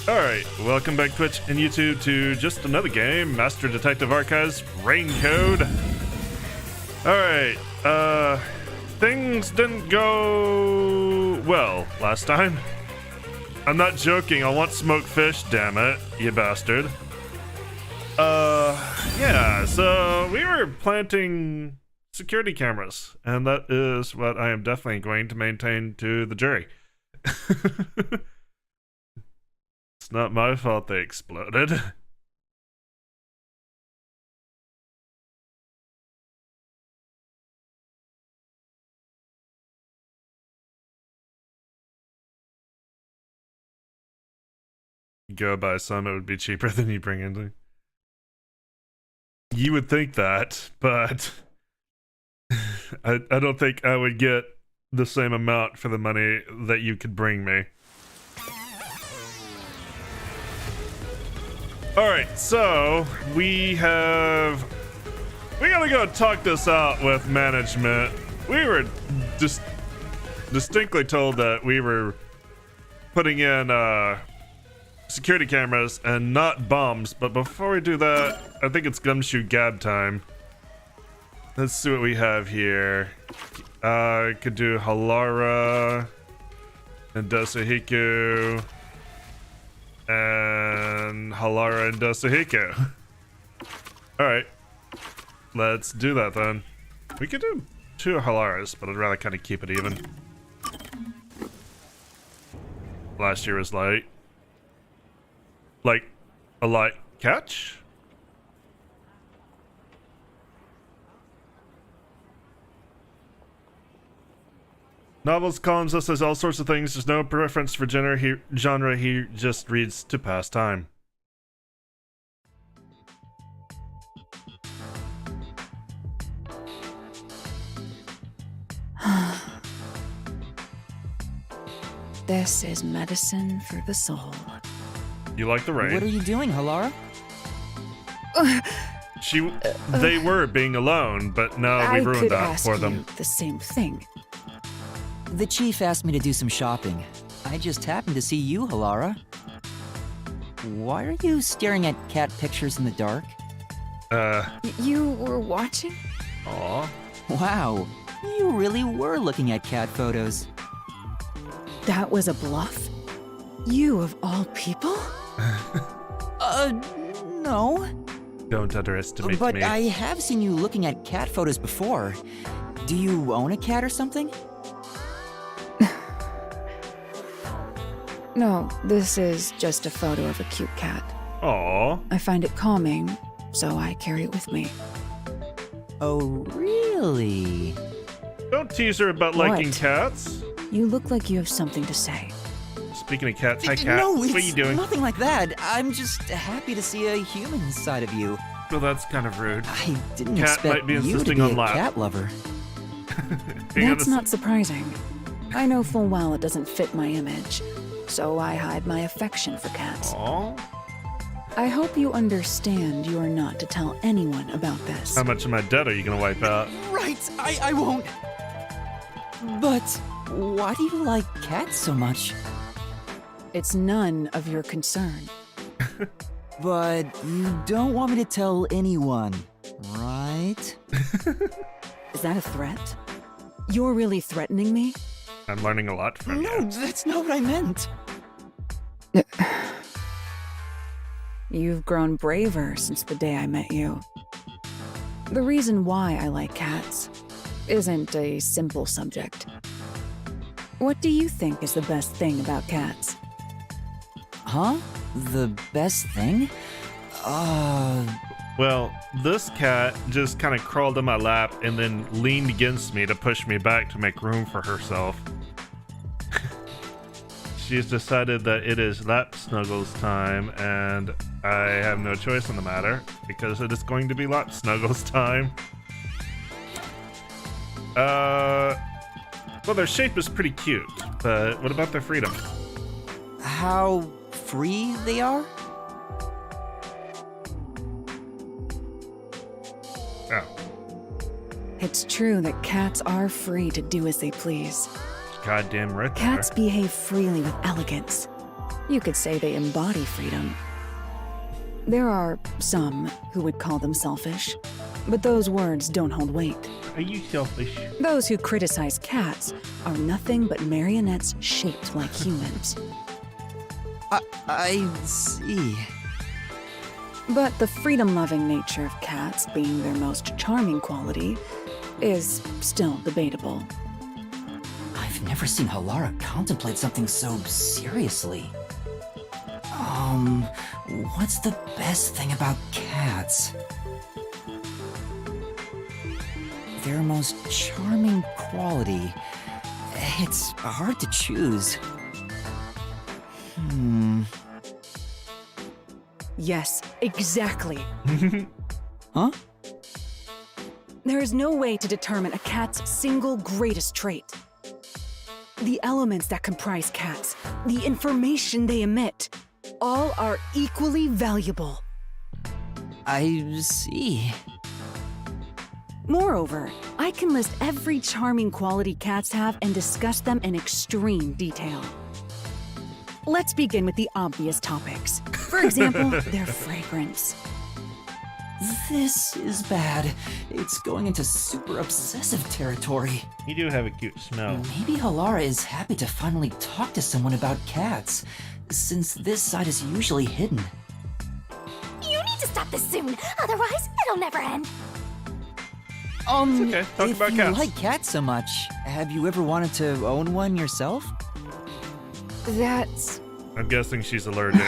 Alright, welcome back Twitch and YouTube to just another game, Master Detective Archives Raincode. Alright, things didn't go well last time. I'm not joking, I want smoked fish, damn it, you bastard. Yeah, so we were planting security cameras, and that is what I am definitely going to maintain to the jury. It's not my fault they exploded. Go buy some, it would be cheaper than you bring in. You would think that, but I don't think I would get the same amount for the money that you could bring me. Alright, so we gotta go talk this out with management. We were just distinctly told that we were putting in security cameras and not bombs, but before we do that, I think it's Gumshoe Gab time. Let's see what we have here. I could do Halara and Dosahiko and Halara and Dosahiko. Alright, let's do that then. We could do 2 Halaras, but I'd rather kind of keep it even. Last year was like a light catch? Novels, columns, essays, all sorts of things. There's no preference for genre. He just reads to pass time. This is medicine for the soul. You like the rain? What are you doing, Halara? They were being alone, but now we ruined that for them. The same thing. The chief asked me to do some shopping. I just happened to see you, Halara. Why are you staring at cat pictures in the dark? You were watching? Aw. Wow, you really were looking at cat photos. That was a bluff? You of all people? No. Don't underestimate But me. I have seen you looking at cat photos before. Do you own a cat or something? No, this is just a photo of a cute cat. Aw. I find it calming, so I carry it with me. Oh, really? Don't tease her about liking What? cats. You look like you have something to say. Speaking of cats, hi cat. No, what are you it's doing? nothing like that. I'm just happy to see a human side of you. Well, that's kind of rude. I didn't Cat expect might be you to insisting be on a lap. cat lover. That's not surprising. I know full well it doesn't fit my image, so I hide my affection for cats. Aw. I hope you understand you are not to tell anyone about this. How much of my debt are you gonna wipe out? Right, I won't. But why do you like cats so much? It's none of your concern. But you don't want me to tell anyone, right? Is that a threat? You're really threatening me? I'm learning a lot from No, you. that's not what I meant. You've grown braver since the day I met you. The reason why I like cats isn't a simple subject. What do you think is the best thing about cats? Huh? The best thing? Well, this cat just kind of crawled in my lap and then leaned against me to push me back to make room for herself. She's decided that it is lap snuggles time, and I have no choice in the matter because it is going to be lap snuggles time. Well, their shape is pretty cute, but what about their freedom? How free they are? Oh, It's true that cats are free to do as they please. goddamn right they Cats are. behave freely with elegance. You could say they embody freedom. There are some who would call them selfish, but those words don't hold weight. Are you selfish? Those who criticize cats are nothing but marionettes shaped like humans. I see. But the freedom-loving nature of cats being their most charming quality is still debatable. I've never seen Halara contemplate something so seriously. What's the best thing about cats? Their most charming quality. It's hard to choose. Yes, exactly. Huh? There is no way to determine a cat's single greatest trait. The elements that comprise cats, the information they emit, all are equally valuable. I see. Moreover, I can list every charming quality cats have and discuss them in extreme detail. Let's begin with the obvious topics. For example, their fragrance. This is bad. It's going into super obsessive territory. You do have a cute smell. Maybe Halara is happy to finally talk to someone about cats, since this side is usually hidden. You need to stop this soon, otherwise it'll never end. okay. Talk if about you cats. like cats so much, have you ever wanted to own one yourself? That's... I'm guessing she's allergic.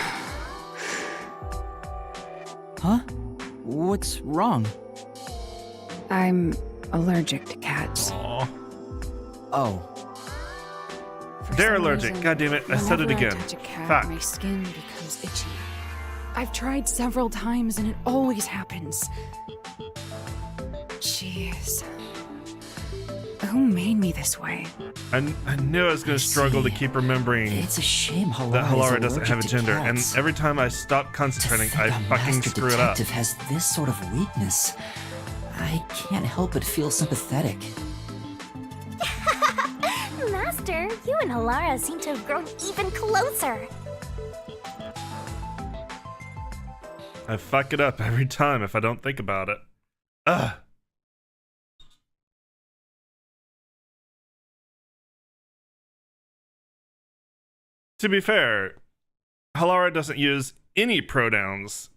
Huh? What's wrong? I'm allergic to cats. Aw. Oh, For They're some allergic. reason, God damn it, I said it whenever again. I touch a cat, Fuck. my skin becomes itchy. I've tried several times and it always happens. Jeez. Who made me this way? I knew I was going to struggle to keep remembering it's a shame Halara, that Halara is doesn't have a allergic to gender, cats. and every time I stop To concentrating, think I a fucking master screw it up. detective has this sort of weakness. I can't help but feel sympathetic. Master, you and Halara seem to have grown even closer. I fuck it up every time if I don't think about it. Ugh. To be fair, Halara doesn't use any pronouns.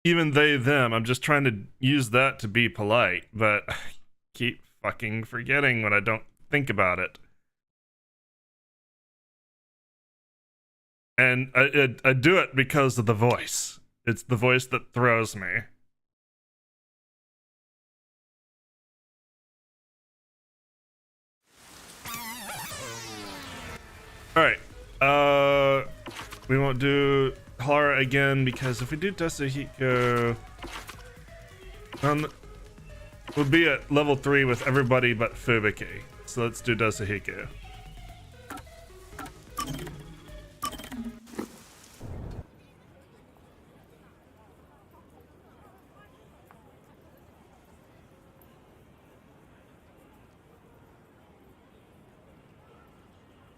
Even they, them. I'm just trying to use that to be polite, but I keep fucking forgetting when I don't think about it. And I do it because of the voice. It's the voice that throws me. Alright. We won't do Halara again because if we do Dasuhiko, we'll be at level 3 with everybody but Fubuki. So let's do Dasuhiko.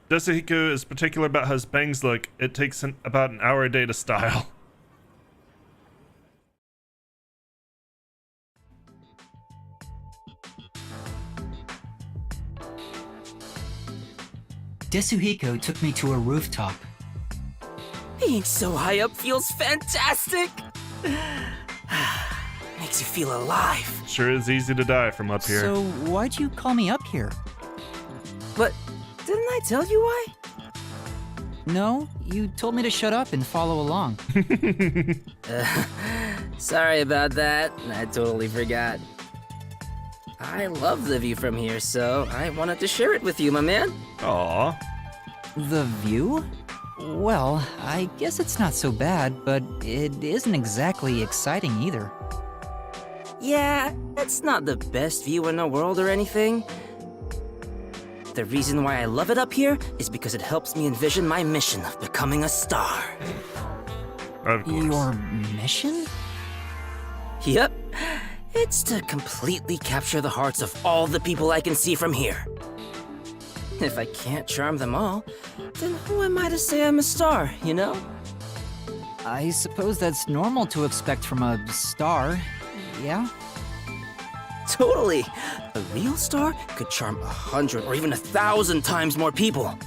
Dasuhiko is particular about how his bangs look. It takes about an hour a day to style. Desuhiko took me to a rooftop. Being so high up feels fantastic! Makes you feel alive. Sure is easy to die from up here. So why'd you call me up here? But didn't I tell you why? No, you told me to shut up and follow along. Sorry about that. I totally forgot. I love the view from here, so I wanted to share it with you, my man. Aw. The view? Well, I guess it's not so bad, but it isn't exactly exciting either. Yeah, it's not the best view in the world or anything. The reason why I love it up here is because it helps me envision my mission of becoming a star. Of course. Your mission? Yep. It's to completely capture the hearts of all the people I can see from here. If I can't charm them all, then who am I to say I'm a star, you know? I suppose that's normal to expect from a star, yeah? Totally! A real star could charm 100 or even 1,000 times more people.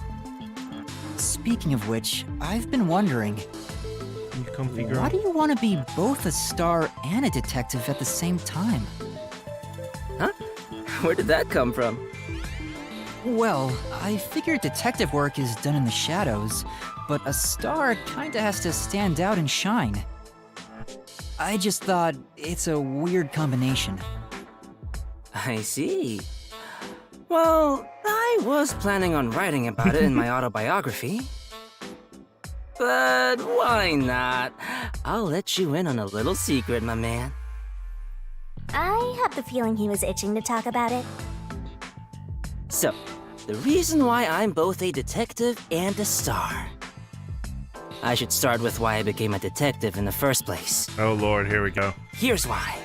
Speaking of which, I've been wondering, You comfy girl. why do you want to be both a star and a detective at the same time? Huh? Where did that come from? Well, I figured detective work is done in the shadows, but a star kinda has to stand out and shine. I just thought it's a weird combination. I see. Well, I was planning on writing about it in my autobiography. But why not? I'll let you in on a little secret, my man. I have the feeling he was itching to talk about it. So, the reason why I'm both a detective and a star. I should start with why I became a detective in the first place. Oh lord, here we go. Here's why.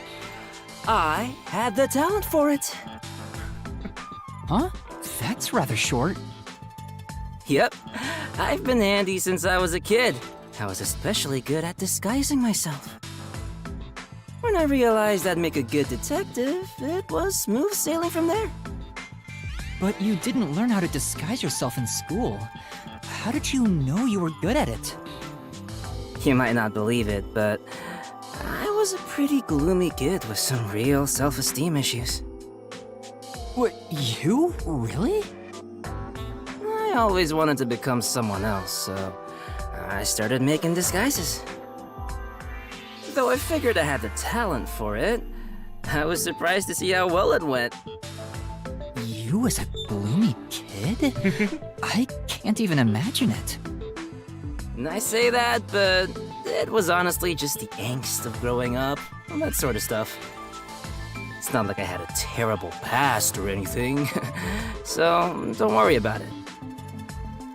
I had the talent for it. Huh? That's rather short. Yep, I've been handy since I was a kid. I was especially good at disguising myself. When I realized I'd make a good detective, it was smooth sailing from there. But you didn't learn how to disguise yourself in school. How did you know you were good at it? You might not believe it, but I was a pretty gloomy kid with some real self-esteem issues. What, you? Really? I always wanted to become someone else, so I started making disguises. Though I figured I had the talent for it, I was surprised to see how well it went. You as a gloomy kid? I can't even imagine it. And I say that, but it was honestly just the angst of growing up, and that sort of stuff. It's not like I had a terrible past or anything, so don't worry about it.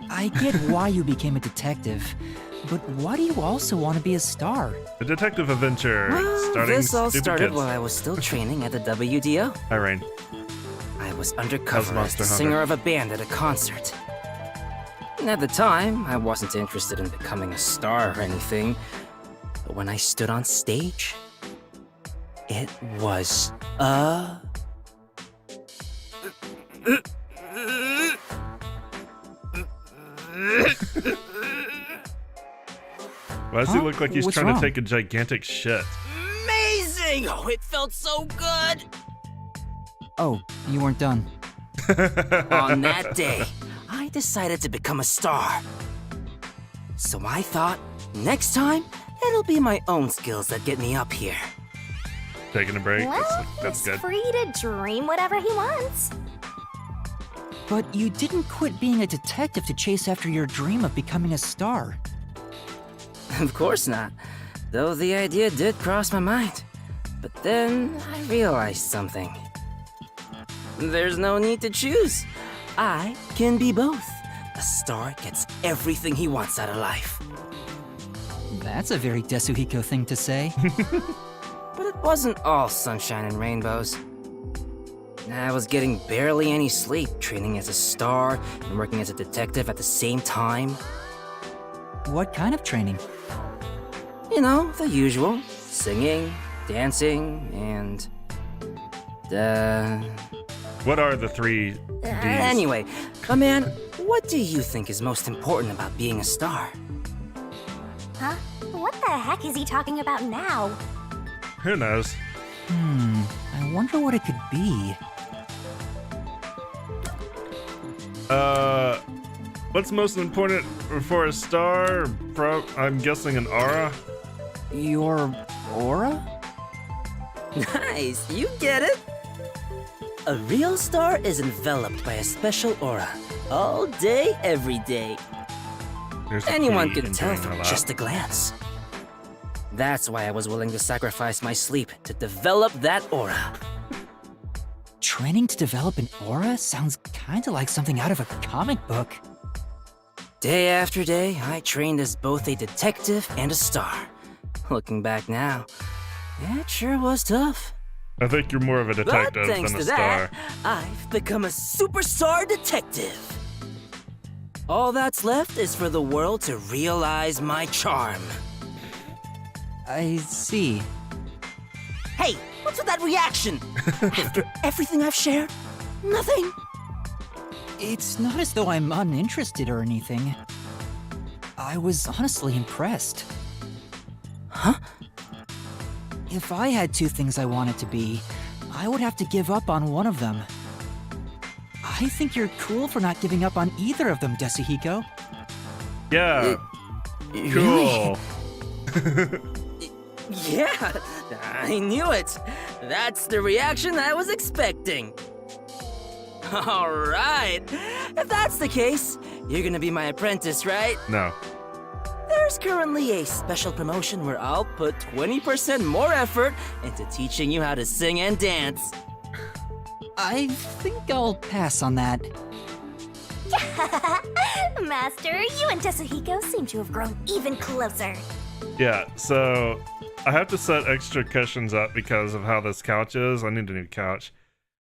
I get why you became a detective, but why do you also want to be a star? The detective adventure Well, starting this all Stupid started Kids. while I was still training at the WDO. Hi, Rain. I was undercover as Monster the Hunter. singer of a band at a concert. And at the time, I wasn't interested in becoming a star or anything. But when I stood on stage, it was Why does he Huh? look like he's What's trying wrong? to take a gigantic shit? amazing! Oh, it felt so good! Oh, you weren't done. On that day, I decided to become a star. So I thought, next time, it'll be my own skills that get me up here. Taking a break. Well, That's he's good. free to dream whatever he wants. But you didn't quit being a detective to chase after your dream of becoming a star. Of course not, though the idea did cross my mind. But then I realized something. There's no need to choose. I can be both. A star gets everything he wants out of life. That's a very Desuhiko thing to say. But it wasn't all sunshine and rainbows. I was getting barely any sleep, training as a star and working as a detective at the same time. What kind of training? You know, the usual. Singing, dancing, and... What are the three Ds? Anyway, my man, what do you think is most important about being a star? Huh? What the heck is he talking about now? Who knows? I wonder what it could be. What's most important for a star? I'm guessing an aura. Your aura? Nice, you get it. A real star is enveloped by a special aura. All day, every day. There's a Anyone key can in tell doing from all that. just a glance. That's why I was willing to sacrifice my sleep to develop that aura. Training to develop an aura sounds kinda like something out of a comic book. Day after day, I trained as both a detective and a star. Looking back now, it sure was tough. I think you're more of a But detective thanks than a to star. that, I've become a superstar detective. All that's left is for the world to realize my charm. I see. Hey, what's with that reaction? After everything I've shared? Nothing? It's not as though I'm uninterested or anything. I was honestly impressed. Huh? If I had two things I wanted to be, I would have to give up on one of them. I think you're cool for not giving up on either of them, Desuhiko. Yeah. Really? Cool. Yeah, I knew it. That's the reaction I was expecting. All right. If that's the case, you're gonna be my apprentice, right? No. There's currently a special promotion where I'll put 20% more effort into teaching you how to sing and dance. I think I'll pass on that. Master, you and Desuhiko seem to have grown even closer. Yeah, so I have to set extra cushions up because of how this couch is. I need a new couch.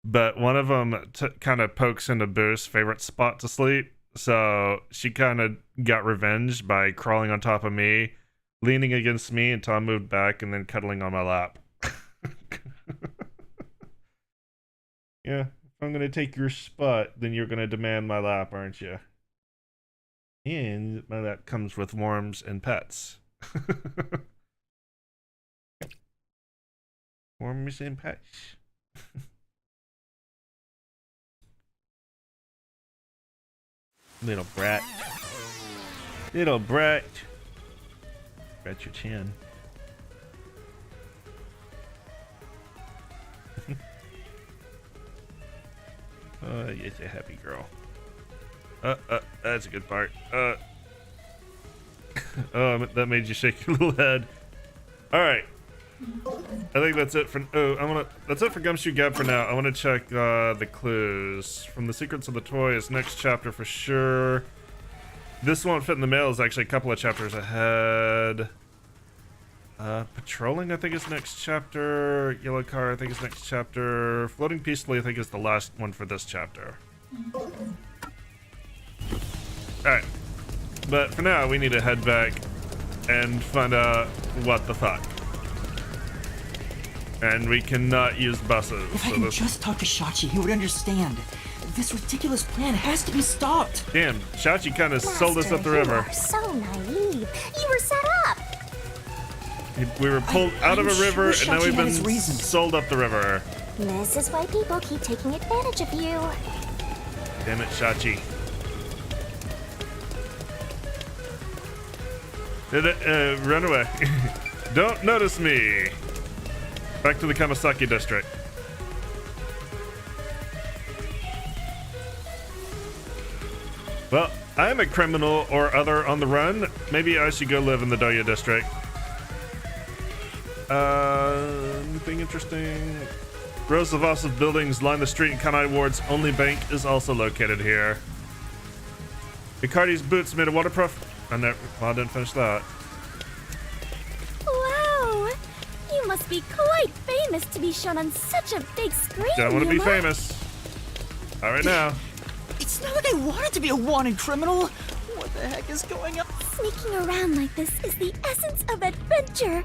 But one of them kind of pokes into Boo's favorite spot to sleep. So she kind of got revenge by crawling on top of me, leaning against me until I moved back, and then cuddling on my lap. Yeah, if I'm going to take your spot, then you're going to demand my lap, aren't you? And my lap comes with worms and pets. Worms and pets. Little brat. Little brat. Brat your chin. Oh, yes, a happy girl. That's a good part. Oh, that made you shake your little head. All right. I think that's it for. That's it for Gumshoe Gab for now. I want to check the clues from the Secrets of the Toy. Is next chapter for sure. This won't fit in the mail. Is actually a couple of chapters ahead. Patrolling, I think, is next chapter. Yellow Car, I think, is next chapter. Floating Peacefully, I think, is the last one for this chapter. All right. But for now, we need to head back and find out what the fuck. And we cannot use buses. If I can just talk to Shachi, he would understand. This ridiculous plan has to be stopped. Damn, Shachi kind of sold us up the river. You are so naive. You were set up. We were pulled out of a river, and now Shachi we've had his been reasons. sold up the river. This is why people keep taking advantage of you. Damn it, Shachi. Run away. Don't notice me. Back to the Kamasaki district. Well, I'm a criminal or other on the run. Maybe I should go live in the Doya district. Anything interesting? Rows of office buildings line the street, and Kanai Ward's only bank is also located here. Icardi's boots made of waterproof. I didn't finish that. Wow! You must be quite famous to be shown on such a big screen. Don't want to be Yuma. famous. All right now. It's not like I wanted to be a wanted criminal. What the heck is going on? Sneaking around like this is the essence of adventure.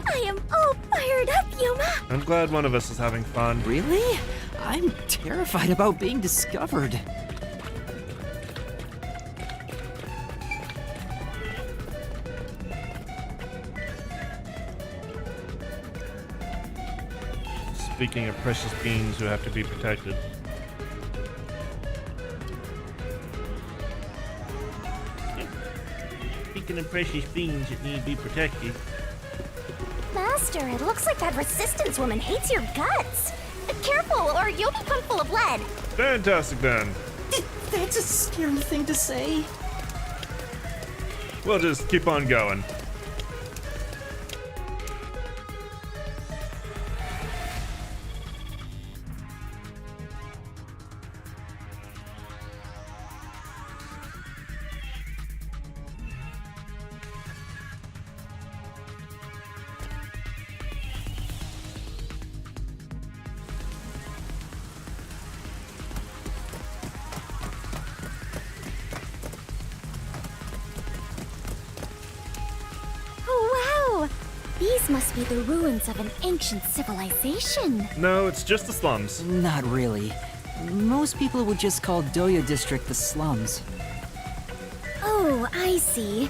I am all fired up, Yuma. I'm glad one of us is having fun. Really? I'm terrified about being discovered. Speaking of precious beings who have to be protected. Speaking of precious beings that need to be protected. Master, it looks like that resistance woman hates your guts. Careful, or you'll become full of lead. Fantastic then. That's a scary thing to say. We'll just keep on going. These must be the ruins of an ancient civilization. No, it's just the slums. Not really. Most people would just call Doya District the slums. Oh, I see.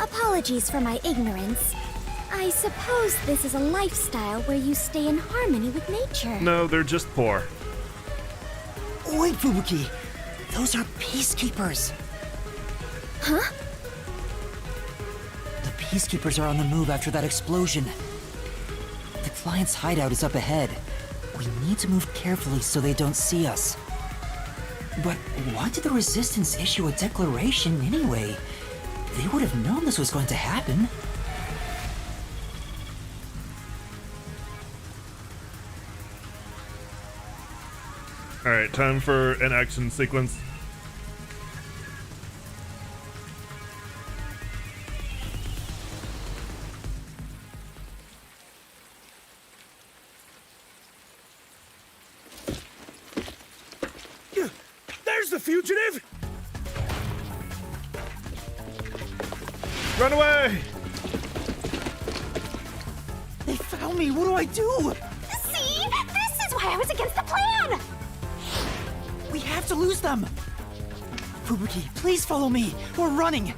Apologies for my ignorance. I suppose this is a lifestyle where you stay in harmony with nature. No, they're just poor. Wait, Fubuki! Those are peacekeepers! Huh? The peacekeepers are on the move after that explosion. The client's hideout is up ahead. We need to move carefully so they don't see us. But why did the Resistance issue a declaration anyway? They would have known this was going to happen. Alright, time for an action sequence. There's the fugitive! Run away! They found me! What do I do? See? This is why I was against the plan! We have to lose them! Fubuki, please follow me! We're running!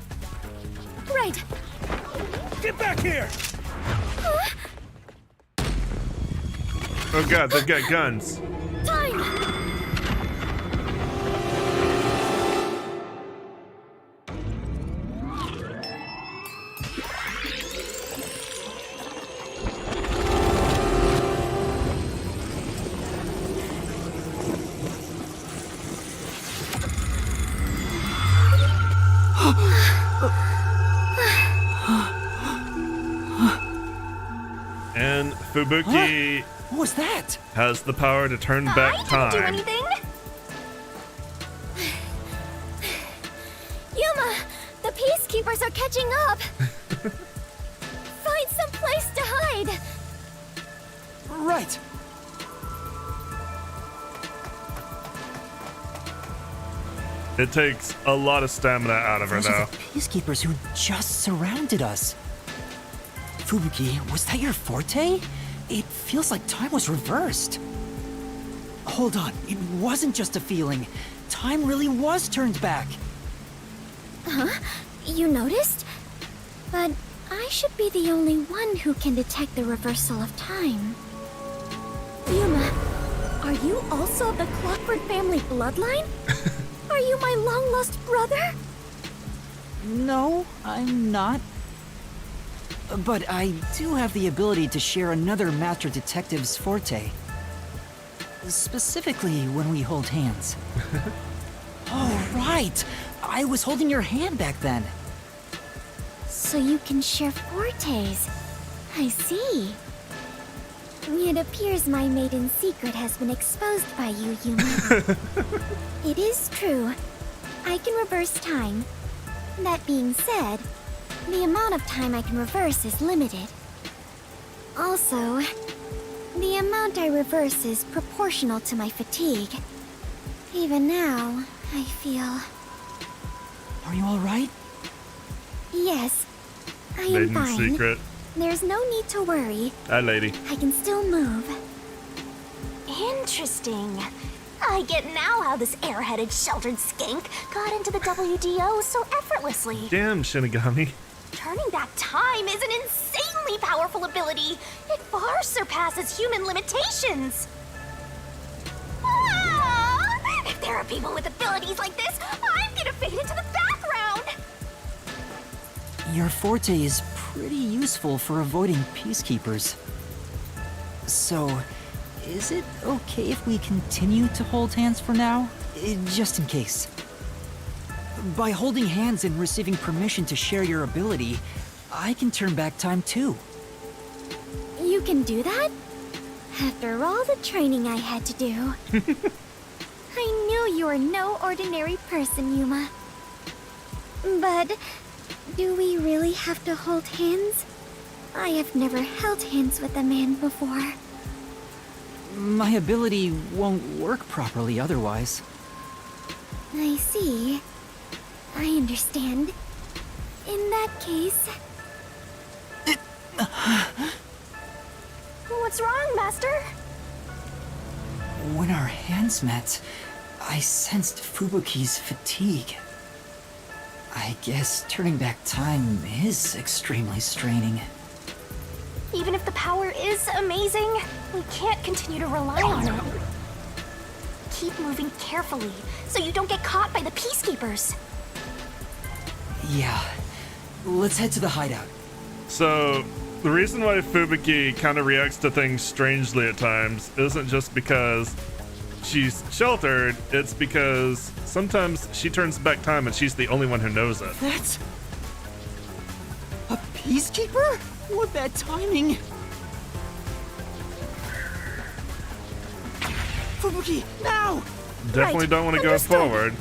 Right. Get back here! Oh god, they've got guns. Time! And Fubuki What was that? has the power to turn back I time. didn't do anything! Yuma! The peacekeepers are catching up! Find some place to hide! Right! It takes a lot of stamina out of her, Those though. are the peacekeepers who just surrounded us. Fubuki, was that your forte? It feels like time was reversed. Hold on, it wasn't just a feeling. Time really was turned back. You noticed? But I should be the only one who can detect the reversal of time. Yuma, are you also of the Clockford family bloodline? Are you my long-lost brother? No, I'm not. But I do have the ability to share another Master Detective's forte. Specifically when we hold hands. Oh, right! I was holding your hand back then. So you can share fortes. I see. It appears my maiden secret has been exposed by you, Yuma. It is true. I can reverse time. That being said, the amount of time I can reverse is limited. Also, the amount I reverse is proportional to my fatigue. Even now, I feel... Are you alright? Yes, I am Maiden fine. secret. There's no need to worry. Hi, lady. I can still move. Interesting. I get now how this airheaded, sheltered skank got into the WDO so effortlessly. Damn, Shinigami. Turning back time is an insanely powerful ability. It far surpasses human limitations. Ah! If there are people with abilities like this, I'm gonna fade into the background. Your forte is pretty useful for avoiding peacekeepers. So, is it okay if we continue to hold hands for now? Just in case. By holding hands and receiving permission to share your ability, I can turn back time too. You can do that? After all the training I had to do. I knew you were no ordinary person, Yuma. But do we really have to hold hands? I have never held hands with a man before. My ability won't work properly otherwise. I see. I understand. In that case... Master? When our hands met, I sensed Fubuki's fatigue. I guess turning back time is extremely straining. Even if the power is amazing, we can't continue to rely on it. Keep moving carefully, so you don't get caught by the Peacekeepers. Yeah. Let's head to the hideout. So, the reason why Fubuki kind of reacts to things strangely at times isn't just because she's sheltered, it's because sometimes she turns back time and she's the only one who knows it. That's... a peacekeeper? What bad timing! Fubuki, now! Definitely Right, don't want to go understood. forward.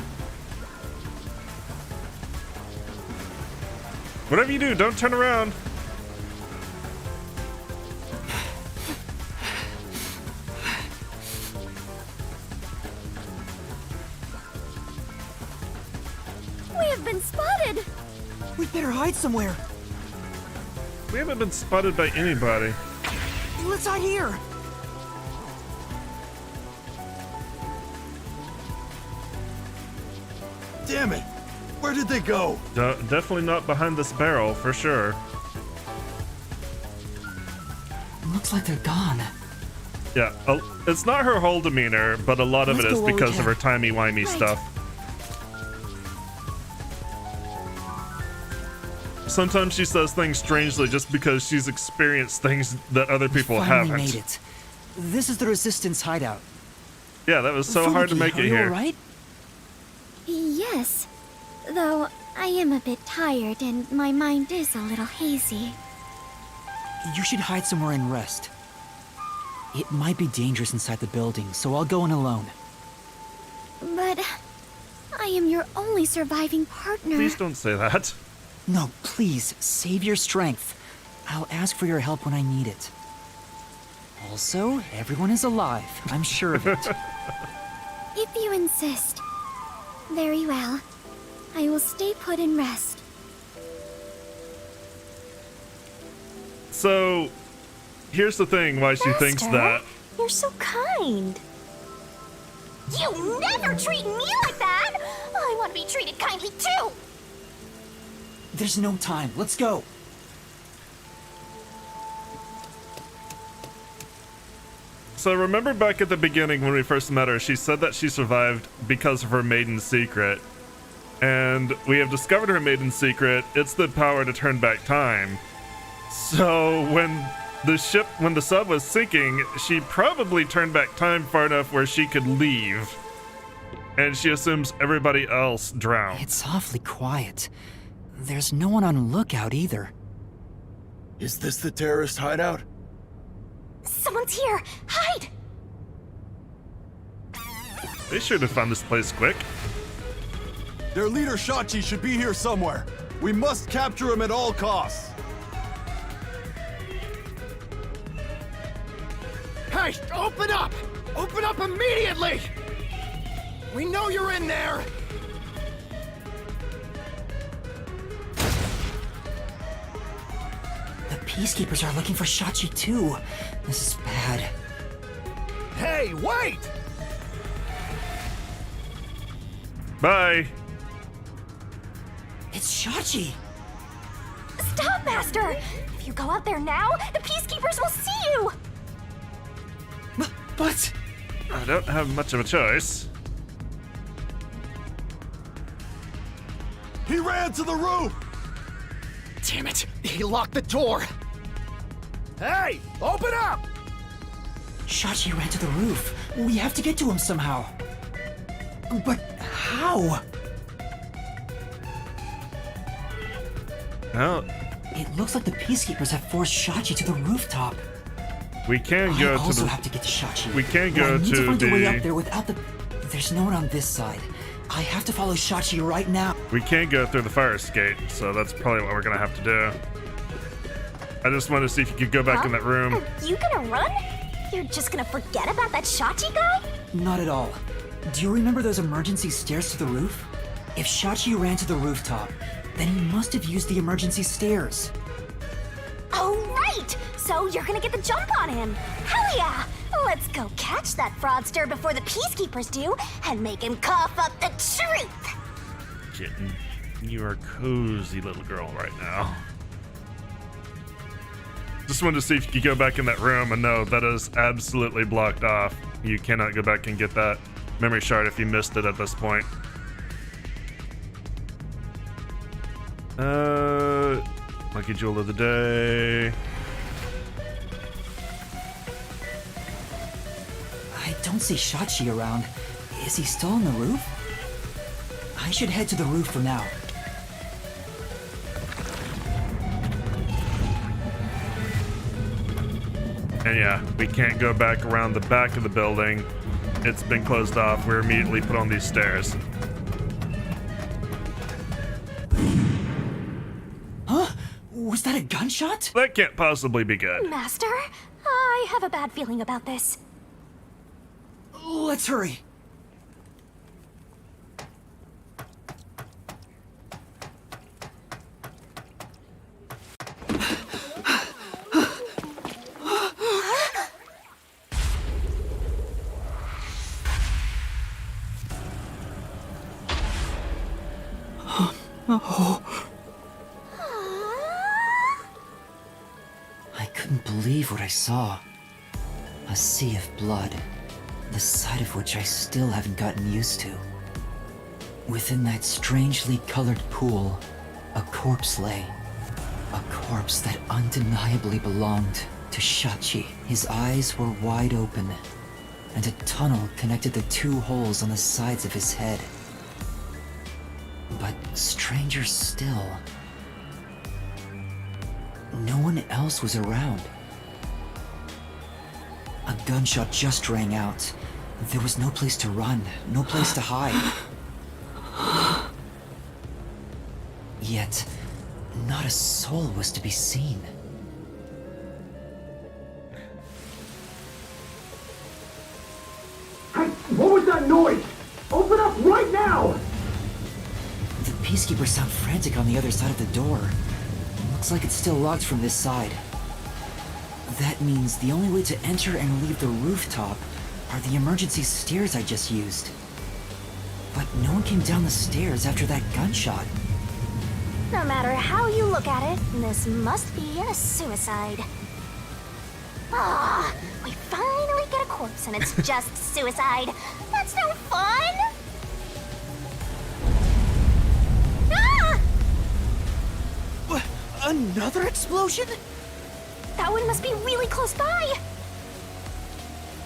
Whatever you do, don't turn around. We have been spotted! We better hide somewhere. We haven't been spotted by anybody. Let's hide here. Damn it! Where did they go? Definitely not behind this barrel, for sure. Looks like they're gone. Yeah, it's not her whole demeanor, but a lot of it Let's is go while we because of can. her timey-wimey Right. stuff. Sometimes she says things strangely just because she's experienced things that other people Finally haven't. made it. This is the Resistance hideout. Yeah, that was so hard to Fubuki, make are it you here. alright? Yes. Though I am a bit tired and my mind is a little hazy. You should hide somewhere and rest. It might be dangerous inside the building, so I'll go in alone. But I am your only surviving partner. Please don't say that. No, please, save your strength. I'll ask for your help when I need it. Also, everyone is alive. I'm sure of it. If you insist. Very well. I will stay put and rest. So, here's the thing why she thinks Master, that. You're so kind. You never treat me like that! I want to be treated kindly too! There's no time. Let's go. So remember back at the beginning when we first met her, she said that she survived because of her maiden secret. And we have discovered her maiden secret. It's the power to turn back time. So when the sub was sinking, she probably turned back time far enough where she could leave. And she assumes everybody else drowned. It's awfully quiet. There's no one on lookout either. Is this the terrorist hideout? Someone's here! Hide! They should have found this place quick. Their leader Shachi should be here somewhere. We must capture him at all costs. Hey, open up! Open up immediately! We know you're in there! The Peacekeepers are looking for Shachi too. This is bad. Hey, wait! Bye. It's Shachi! Stop, Master! If you go out there now, the Peacekeepers will see you! But... I don't have much of a choice. He ran to the roof! Damn it! He locked the door! Hey! Open up! Shachi ran to the roof. We have to get to him somehow. But how? Well, It looks like the Peacekeepers have forced Shachi to the rooftop. we can I go to also the. have to get to Shachi. We can But I go need to find a way the- up there without the... There's no one on this side. I have to follow Shachi right now. We can't go through the fire escape, so that's probably what we're gonna have to do. I just wanted to see if you could go back in that room. Are you gonna run? You're just gonna forget about that Shachi guy? Not at all. Do you remember those emergency stairs to the roof? If Shachi ran to the rooftop, then he must have used the emergency stairs. Oh, right! So you're gonna get the jump on him. Hell yeah! Let's go catch that fraudster before the Peacekeepers do and make him cough up the truth! Kitten, you are a cozy little girl right now. Just wanted to see if you could go back in that room, and no, that is absolutely blocked off. You cannot go back and get that memory shard if you missed it at this point. Lucky Jewel of the Day. I don't see Shachi around. Is he still on the roof? I should head to the roof for now. And yeah, we can't go back around the back of the building. It's been closed off. We're immediately put on these stairs. Huh? Was that a gunshot? That can't possibly be good. Master, I have a bad feeling about this. Let's hurry. I couldn't believe what I saw. A sea of blood, the sight of which I still haven't gotten used to. Within that strangely colored pool, a corpse lay. A corpse that undeniably belonged to Shachi. His eyes were wide open, and a tunnel connected the two holes on the sides of his head. But stranger still, no one else was around. A gunshot just rang out. There was no place to run, no place to hide. Yet, not a soul was to be seen. Hey, what was that noise? Open up right now! The Peacekeepers sound frantic on the other side of the door. Looks like it's still locked from this side. That means the only way to enter and leave the rooftop are the emergency stairs I just used. But no one came down the stairs after that gunshot. No matter how you look at it, this must be a suicide. Ah, we finally get a corpse and it's just suicide. That's no fun! Ah! Another explosion? That one must be really close by.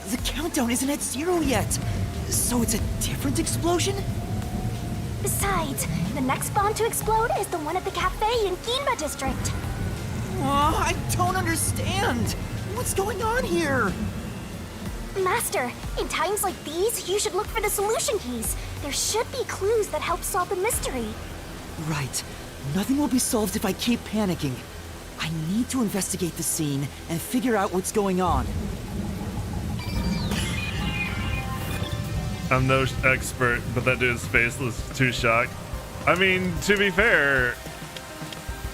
The countdown isn't at 0 yet. So it's a different explosion? Besides, the next bomb to explode is the one at the cafe in Ginba District. I don't understand. What's going on here? Master, in times like these, you should look for the solution keys. There should be clues that help solve the mystery. Right. Nothing will be solved if I keep panicking. I need to investigate the scene and figure out what's going on. I'm no expert, but that dude's face was too shocked. I mean, to be fair,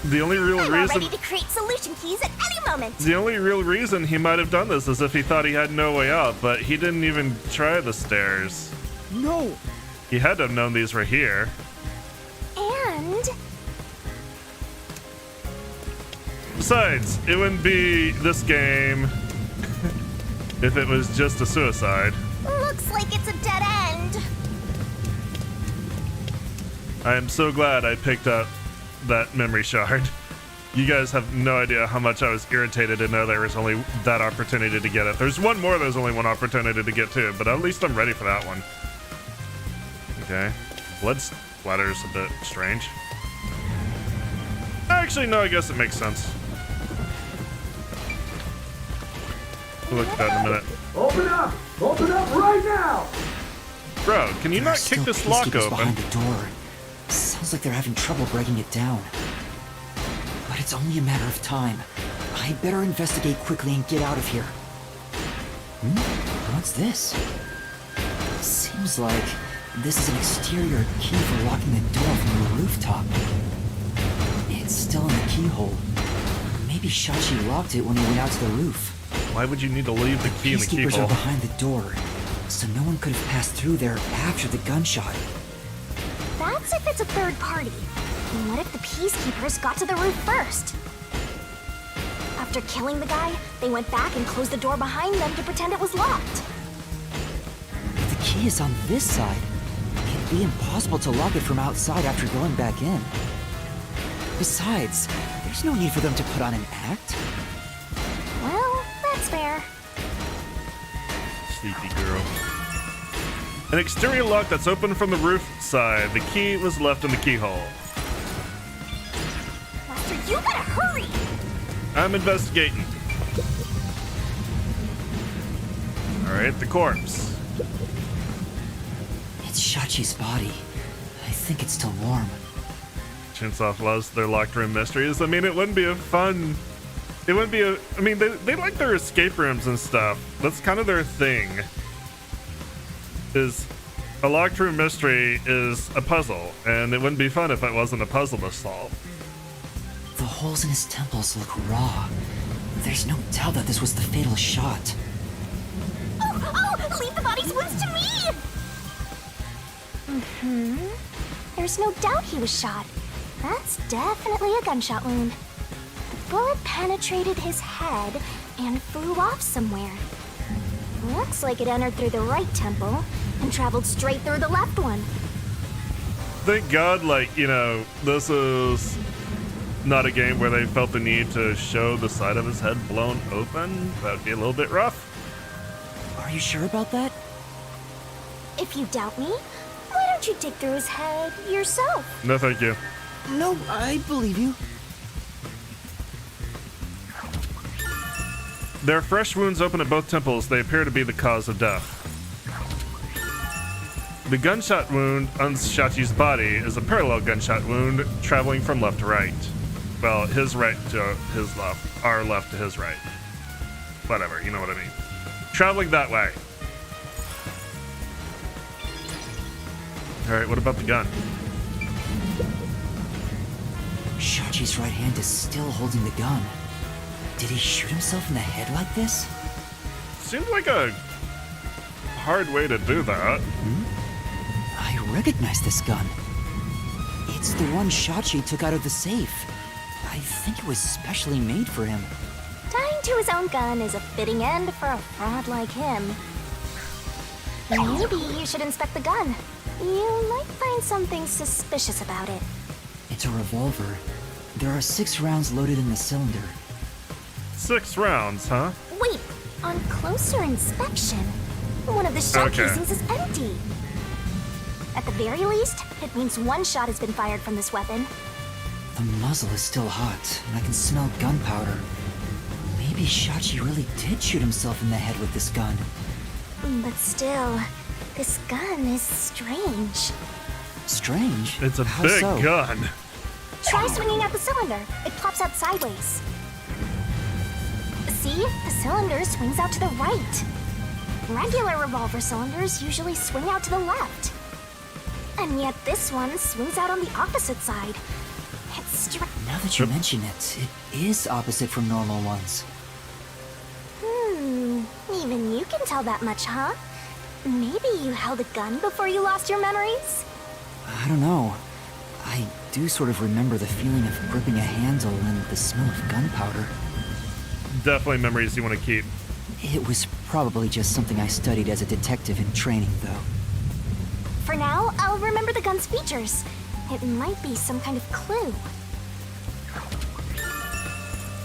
the only real I'm reason ready to create solution keys at any moment. the only real reason he might have done this is if he thought he had no way out, but he didn't even try the stairs. No! He had to have known these were here. And Besides, it wouldn't be this game if it was just a suicide. looks like it's a dead end. I am so glad I picked up that memory shard. You guys have no idea how much I was irritated to know there was only that opportunity to get it. There's one more, there's only one opportunity to get to, but at least I'm ready for that one. Okay. Blood splatter's a bit strange. Actually, no, I guess it makes sense. We'll look at that in a minute. Open up! Open up right now! Bro, can you There are not kick still this lock peacekeepers open? behind the door. Sounds like they're having trouble breaking it down. But it's only a matter of time. I better investigate quickly and get out of here. What's this? Seems like this is an exterior key for locking the door from the rooftop. It's still in the keyhole. Maybe Shachi locked it when he went out to the roof. Why would you need to leave the key in the Peacekeepers keyhole? are behind the door, so no one could have passed through there after the gunshot. That's if it's a third party. And what if the peacekeepers got to the roof first? After killing the guy, they went back and closed the door behind them to pretend it was locked. The key is on this side. It'd be impossible to lock it from outside after going back in. Besides, there's no need for them to put on an act. Well, that's fair. Sleepy girl. An exterior lock that's open from the roof side. The key was left in the keyhole. Lester, you gotta hurry! I'm investigating. Alright, the corpse. It's Shachi's body. I think it's still warm. Chinsoft loves their locked room mysteries. I mean, it wouldn't be a fun... It wouldn't be a... I mean, they like their escape rooms and stuff. That's kind of their thing. Is a locked room mystery is a puzzle, and it wouldn't be fun if it wasn't a puzzle to solve. The holes in his temples look raw. There's no doubt that this was the fatal shot. Oh, leave the body's wounds to me! There's no doubt he was shot. That's definitely a gunshot wound. The bullet penetrated his head and flew off somewhere. Looks like it entered through the right temple and traveled straight through the left one. Thank God, like, you know, this is not a game where they felt the need to show the side of his head blown open. That would be a little bit rough. Are you sure about that? If you doubt me, why don't you dig through his head yourself? No, thank you. No, I believe you. There are fresh wounds open at both temples. They appear to be the cause of death. The gunshot wound on Shachi's body is a parallel gunshot wound traveling from left to right. Well, his right to his left, our left to his right. Whatever, you know what I mean. Traveling that way. Alright, what about the gun? Shachi's right hand is still holding the gun. Did he shoot himself in the head like this? Seems like a hard way to do that. I recognize this gun. It's the one Shachi took out of the safe. I think it was specially made for him. Tying to his own gun is a fitting end for a fraud like him. Maybe you should inspect the gun. You might find something suspicious about it. It's a revolver. There are 6 rounds loaded in the cylinder. 6 rounds, huh? Wait, on closer inspection, one of the shell Okay. casings is empty. At the very least, it means one shot has been fired from this weapon. The muzzle is still hot, and I can smell gunpowder. Maybe Shachi really did shoot himself in the head with this gun. But still, this gun is strange. Strange? It's a How big so? gun. Try swinging out the cylinder. It pops out sideways. See? The cylinder swings out to the right. Regular revolver cylinders usually swing out to the left. And yet this one swings out on the opposite side. It's strange. Now that you mention it, it is opposite from normal ones. Even you can tell that much, huh? Maybe you held a gun before you lost your memories? I don't know. I do sort of remember the feeling of gripping a handle and the smell of gunpowder. Definitely memories you want to keep. It was probably just something I studied as a detective in training, though. For now, I'll remember the gun's features. It might be some kind of clue.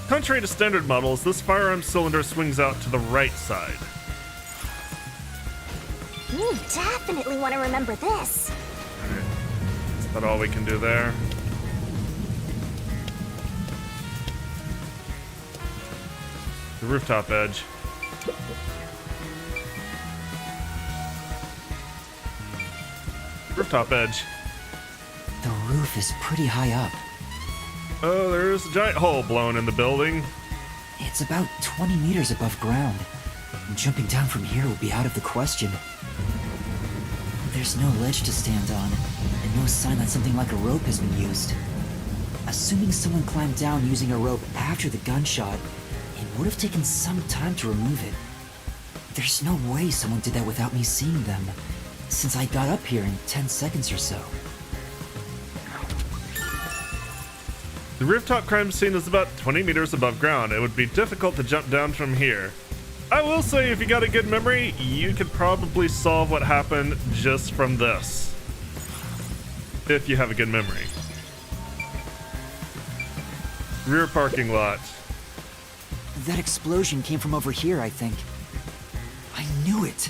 Contrary to standard models, this firearm cylinder swings out to the right side. You definitely want to remember this. Alright. Is that all we can do there? The rooftop edge. Rooftop edge. The roof is pretty high up. Oh, there's a giant hole blown in the building. It's about 20 meters above ground. Jumping down from here would be out of the question. There's no ledge to stand on, and no sign that something like a rope has been used. Assuming someone climbed down using a rope after the gunshot, it would have taken some time to remove it. There's no way someone did that without me seeing them, since I got up here in 10 seconds or so. The rooftop crime scene is about 20 meters above ground. It would be difficult to jump down from here. I will say, if you got a good memory, you could probably solve what happened just from this. If you have a good memory. Rear parking lot. That explosion came from over here, I think. I knew it!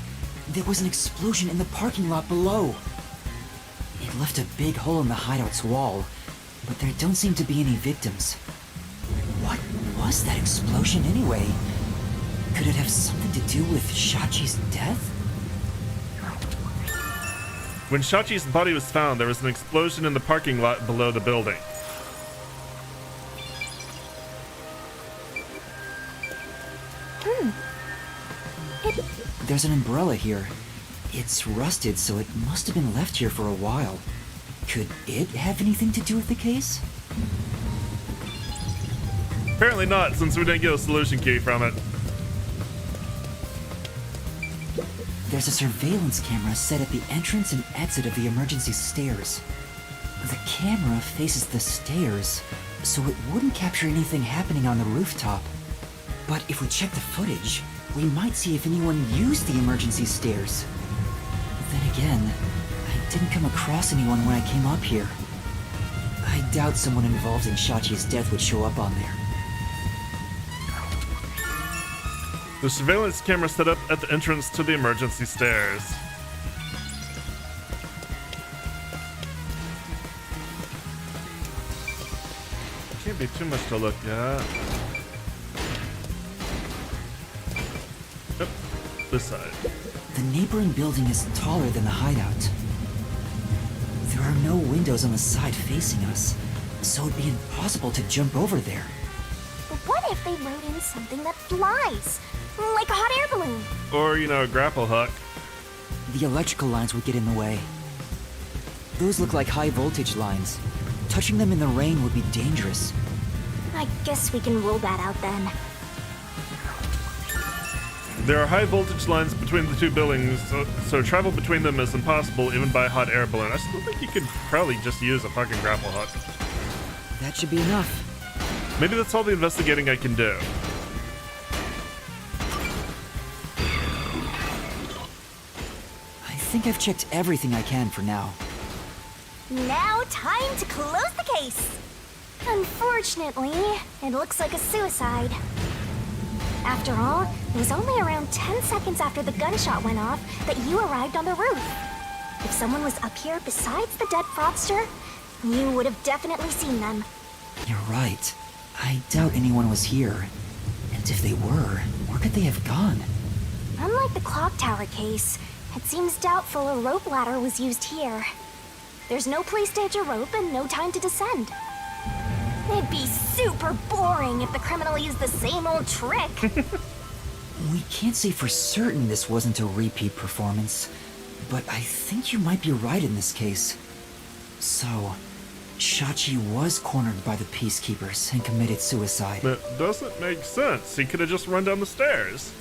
There was an explosion in the parking lot below. It left a big hole in the hideout's wall, but there don't seem to be any victims. What was that explosion anyway? Could it have something to do with Shachi's death? When Shachi's body was found, there was an explosion in the parking lot below the building. There's an umbrella here. It's rusted, so it must have been left here for a while. Could it have anything to do with the case? Apparently not, since we didn't get a solution key from it. There's a surveillance camera set at the entrance and exit of the emergency stairs. The camera faces the stairs, so it wouldn't capture anything happening on the rooftop. But if we check the footage, we might see if anyone used the emergency stairs. Then again, I didn't come across anyone when I came up here. I doubt someone involved in Shachi's death would show up on there. The surveillance camera set up at the entrance to the emergency stairs. Can't be too much to look at. Yep, this side. The neighboring building is taller than the hideout. There are no windows on the side facing us, so it'd be impossible to jump over there. But what if they wrote in something that flies? Like a hot air balloon. Or, you know, a grapple hook. The electrical lines would get in the way. Those look like high voltage lines. Touching them in the rain would be dangerous. I guess we can rule that out then. There are high voltage lines between the two buildings, so travel between them is impossible even by a hot air balloon. I still think you could probably just use a fucking grapple hook. That should be enough. Maybe that's all the investigating I can do. I think I've checked everything I can for now. Now, time to close the case. Unfortunately, it looks like a suicide. After all, it was only around 10 seconds after the gunshot went off that you arrived on the roof. If someone was up here besides the dead fraudster, you would have definitely seen them. You're right. I doubt anyone was here. And if they were, where could they have gone? Unlike the clock tower case, it seems doubtful a rope ladder was used here. There's no place to hitch a rope and no time to descend. It'd be super boring if the criminal used the same old trick. We can't say for certain this wasn't a repeat performance, but I think you might be right in this case. So, Shachi was cornered by the Peacekeepers and committed suicide. That doesn't make sense. He could have just run down the stairs.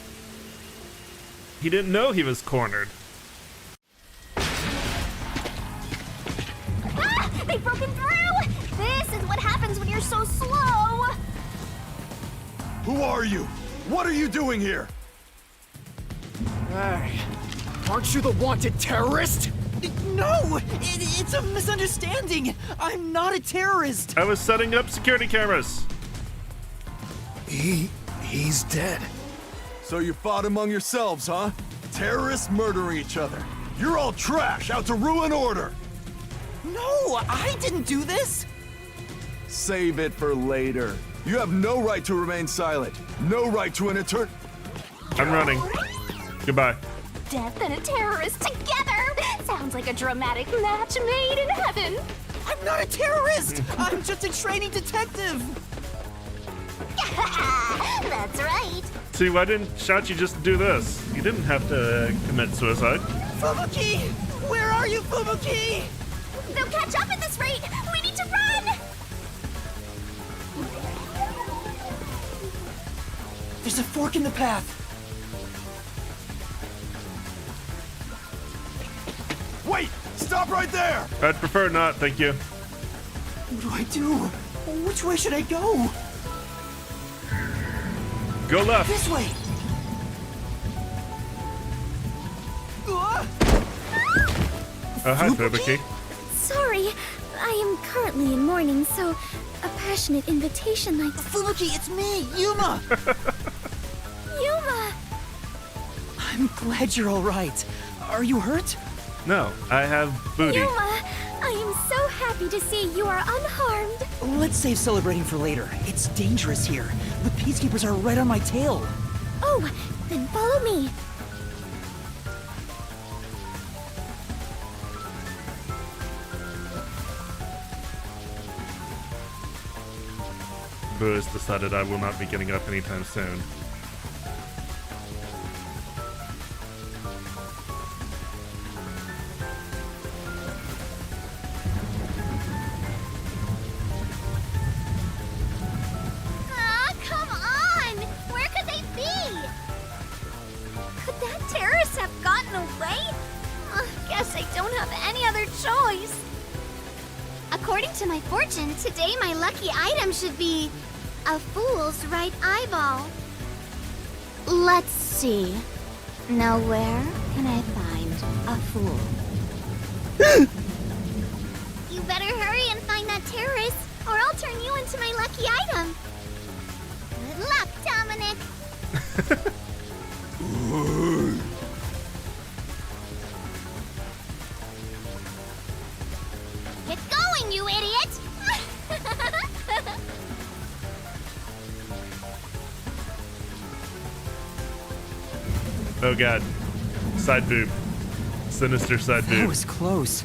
He didn't know he was cornered. Ah! They've broken through! This is what happens when you're so slow! Who are you? What are you doing here? Hey, aren't you the wanted terrorist? No! It's a misunderstanding! I'm not a terrorist! I was setting up security cameras. He's dead. So you fought among yourselves, huh? Terrorists murdering each other. You're all trash, out to ruin order. No, I didn't do this! Save it for later. You have no right to remain silent. No right to an etern... I'm running. Goodbye. Death and a terrorist together! Sounds like a dramatic match made in heaven! I'm not a terrorist! I'm just a training detective! That's right! See, why didn't Shachi just do this? He didn't have to commit suicide. Fubuki! Where are you, Fubuki? They'll catch up at this rate! We need to run! There's a fork in the path! Wait! Stop right there! I'd prefer not, thank you. What do I do? Which way should I go? Go left. This way! Ah! Oh, hi, Fubuki. Sorry, I am currently in mourning, so a passionate invitation like Fubuki, it's me, Yuma! Yuma! I'm glad you're alright. Are you hurt? No, I have booty. Yuma, I am so happy to see you are unharmed. Let's save celebrating for later. It's dangerous here. The Peacekeepers are right on my tail. Oh, then follow me. Boo has decided I will not be getting up anytime soon. Ah, come on! Where could they be? Could that terrorist have gotten away? Guess I don't have any other choice. According to my fortune, today my lucky item should be a fool's right eyeball. Let's see. Now where can I find a fool? You better hurry and find that terrorist, or I'll turn you into my lucky item. Good luck, Dominic. Get going, you idiot! Oh god. Side boob. Sinister side That boob. was close.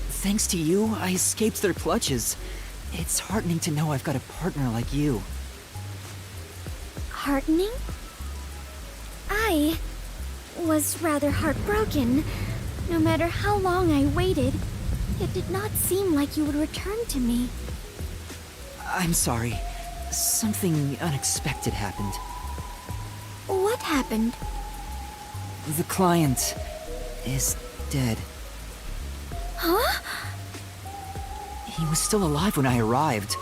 Thanks to you, I escaped their clutches. It's heartening to know I've got a partner like you. Heartening? I was rather heartbroken. No matter how long I waited, it did not seem like you would return to me. I'm sorry. Something unexpected happened. What happened? The client is dead. Huh? He was still alive when I arrived,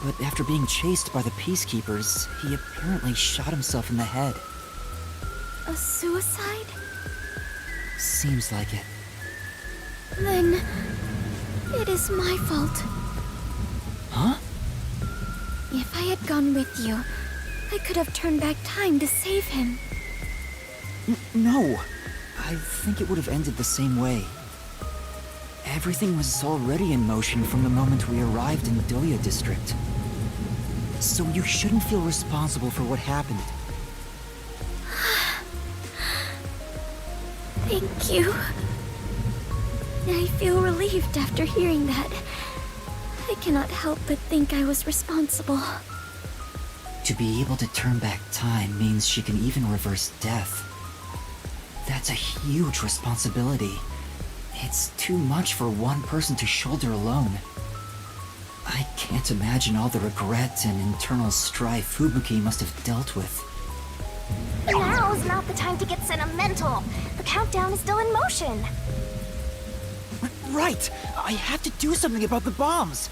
but after being chased by the Peacekeepers, he apparently shot himself in the head. A suicide? Seems like it. Then it is my fault. Huh? If I had gone with you, I could have turned back time to save him. No. I think it would have ended the same way. Everything was already in motion from the moment we arrived in Doya District. So you shouldn't feel responsible for what happened. Thank you. I feel relieved after hearing that. I cannot help but think I was responsible. To be able to turn back time means she can even reverse death. That's a huge responsibility. It's too much for one person to shoulder alone. I can't imagine all the regret and internal strife Fubuki must have dealt with. Now's not the time to get sentimental. The countdown is still in motion. Right! I have to do something about the bombs!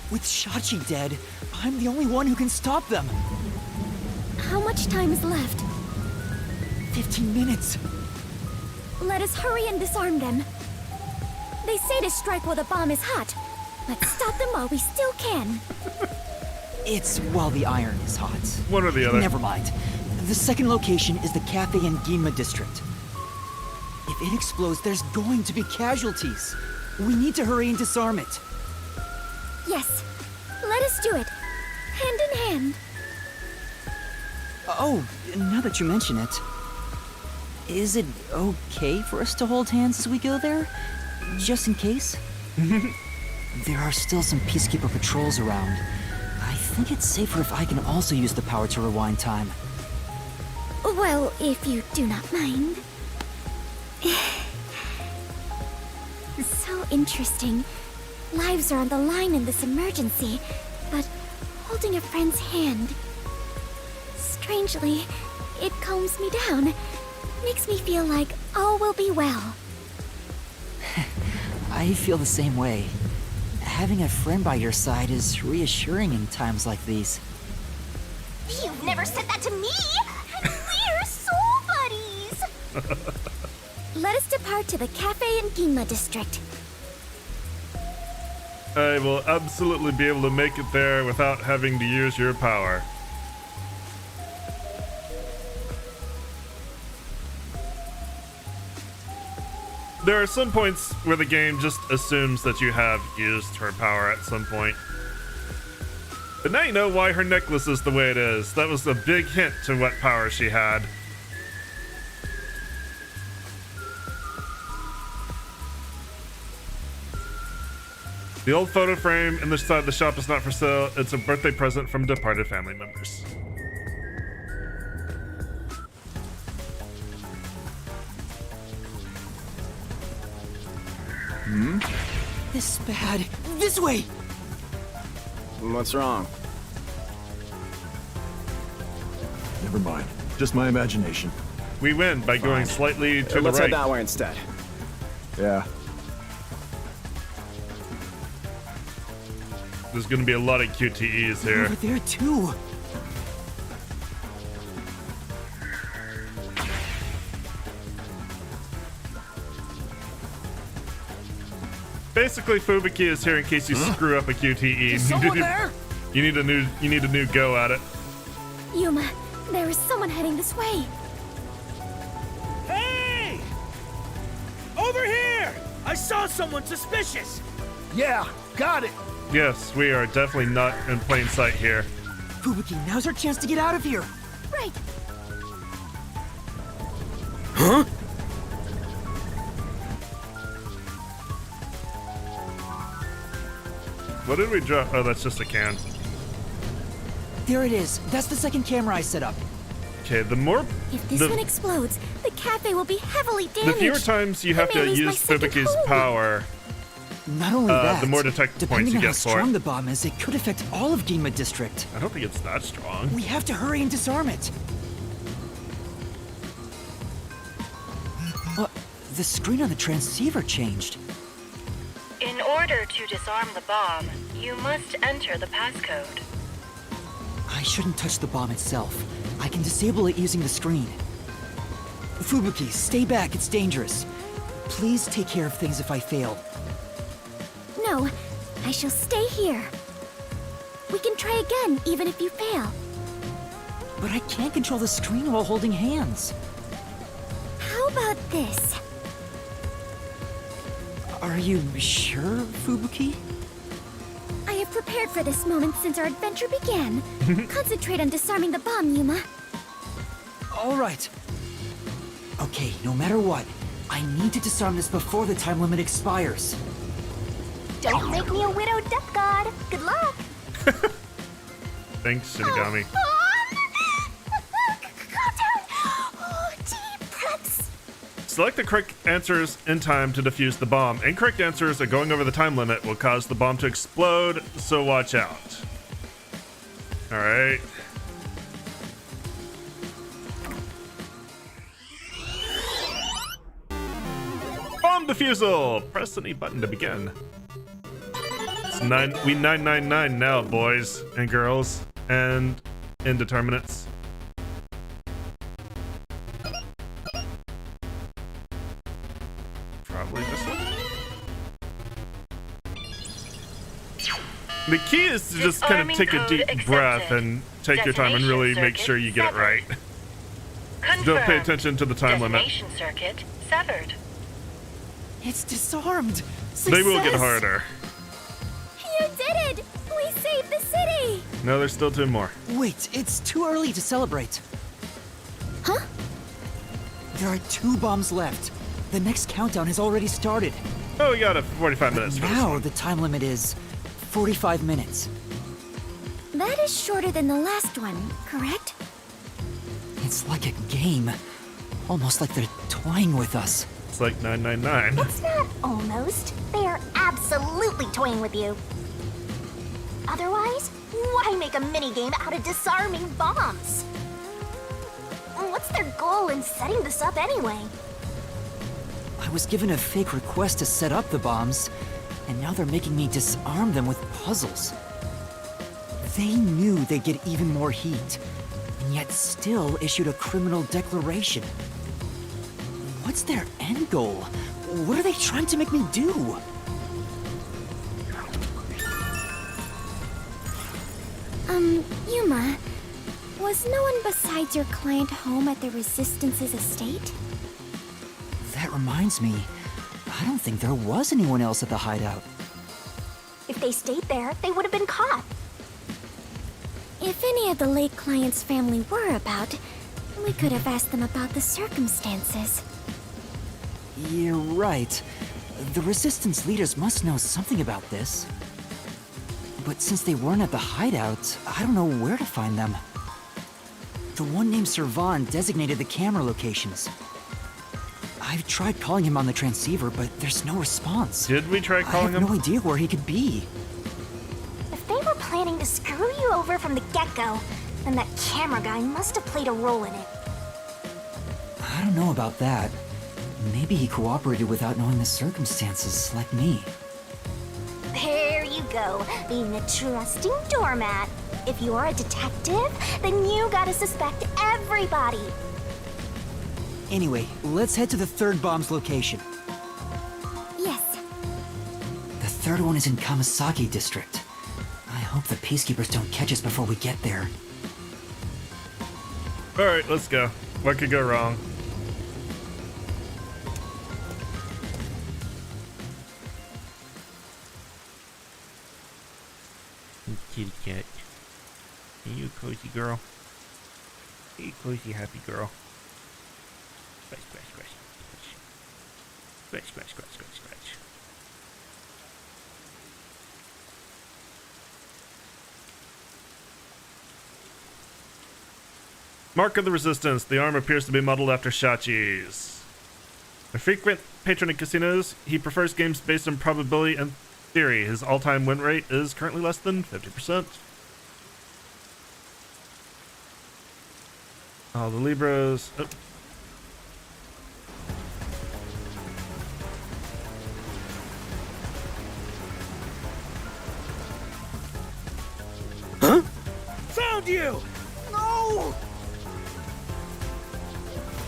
With Shachi dead, I'm the only one who can stop them. How much time is left? 15 minutes. Let us hurry and disarm them. They say to strike while the bomb is hot. Let's stop them while we still can. It's while the iron is hot. One or the other. Never mind. The second location is the cafe in Ginma district. If it explodes, there's going to be casualties. We need to hurry and disarm it. Yes, let us do it. Hand in hand. Oh, now that you mention it, is it okay for us to hold hands as we go there? Just in case? There are still some Peacekeeper patrols around. I think it's safer if I can also use the power to rewind time. Well, if you do not mind. So interesting. Lives are on the line in this emergency, but holding a friend's hand. Strangely, it calms me down. Makes me feel like all will be well. I feel the same way. Having a friend by your side is reassuring in times like these. You've never said that to me! And we're soul buddies! Let us depart to the cafe in Ginma district. I will absolutely be able to make it there without having to use your power. There are some points where the game just assumes that you have used her power at some point. But now you know why her necklace is the way it is. That was a big hint to what power she had. The old photo frame in the side of the shop is not for sale. It's a birthday present from departed family members. This bad. This way! What's wrong? Never mind. Just my imagination. We win by going slightly to the Let's head right. that way instead. Yeah. There's going to be a lot of QTEs here. Over there too. Basically, Fubuki is here in case you screw up a QTE. Is someone there? You need a new go at it. Yuma, there is someone heading this way. Hey! Over here! I saw someone suspicious! Yeah, got it. Yes, we are definitely not in plain sight here. Fubuki, now's our chance to get out of here. Right. What did we drop? Oh, that's just a can. There it is. That's the second camera I set up. Okay, the more If this the, one explodes, the cafe will be heavily the damaged. fewer times you have I to may lose my use second Fubuki's home. power, Not only that, the more detect points depending you on how get for strong it. the bomb is, it could affect all of Ginma District. I don't think it's that strong. We have to hurry and disarm it. The screen on the transceiver changed. In order to disarm the bomb, you must enter the passcode. I shouldn't touch the bomb itself. I can disable it using the screen. Fubuki, stay back. It's dangerous. Please take care of things if I fail. No, I shall stay here. We can try again, even if you fail. But I can't control the screen while holding hands. How about this? Are you sure, Fubuki? I have prepared for this moment since our adventure began. Concentrate on disarming the bomb, Yuma. All right. Okay, no matter what, I need to disarm this before the time limit expires. Don't make me a widow death god. Good luck. Thanks, Shinigami. Calm down. Oh, deep breaths. Select the correct answers in time to defuse the bomb. Incorrect answers or going over the time limit will cause the bomb to explode, so watch out. Alright. Bomb defusal! Press any button to begin. It's 999 now, boys and girls, and indeterminates. Probably this one. The key is to just kind of Disarming take a code deep accepted. breath and take your time and really make sure you get it right. Don't pay Confirmed. attention to the time limit. Detonation circuit severed. It's disarmed. They will get Success! harder. You did it! We saved the city! No, there's still two more. Wait, it's too early to celebrate. Huh? There are 2 bombs left. The next countdown has already started. Oh, we got a 45 minutes for this Now one. the time limit is 45 minutes. That is shorter than the last one, correct? It's like a game. Almost like they're toying with us. It's like 999. It's not almost. They are absolutely toying with you. Otherwise, why make a minigame out of disarming bombs? What's their goal in setting this up anyway? I was given a fake request to set up the bombs, and now they're making me disarm them with puzzles. They knew they'd get even more heat, and yet still issued a criminal declaration. What's their end goal? What are they trying to make me do? Yuma, was no one besides your client home at the Resistance's estate? That reminds me, I don't think there was anyone else at the hideout. If they stayed there, they would have been caught. If any of the late client's family were about, we could have asked them about the circumstances. You're right. The Resistance leaders must know something about this. But since they weren't at the hideout, I don't know where to find them. The one named Servan designated the camera locations. I've tried calling him on the transceiver, but there's no response. Did we try calling I have him? no idea where he could be. If they were planning to screw you over from the get-go, then that camera guy must have played a role in it. I don't know about that. Maybe he cooperated without knowing the circumstances, like me. There you go, being a trusting doormat. If you're a detective, then you gotta suspect everybody. Anyway, let's head to the third bomb's location. Yes, The third one is in Kamasaki District. I hope the Peacekeepers don't catch us before we get there. Alright, let's go. What could go wrong? Kitty cat. Are you a cozy girl? Are you a cozy, happy girl? Scratch, scratch, scratch, scratch. Scratch, scratch, scratch, scratch, scratch. Mark of the Resistance. The arm appears to be modeled after Shachi's. A frequent patron of casinos, he prefers games based on probability and theory. His all-time win rate is currently less than 50%. Oh, the Libras. Oh. Found you! No!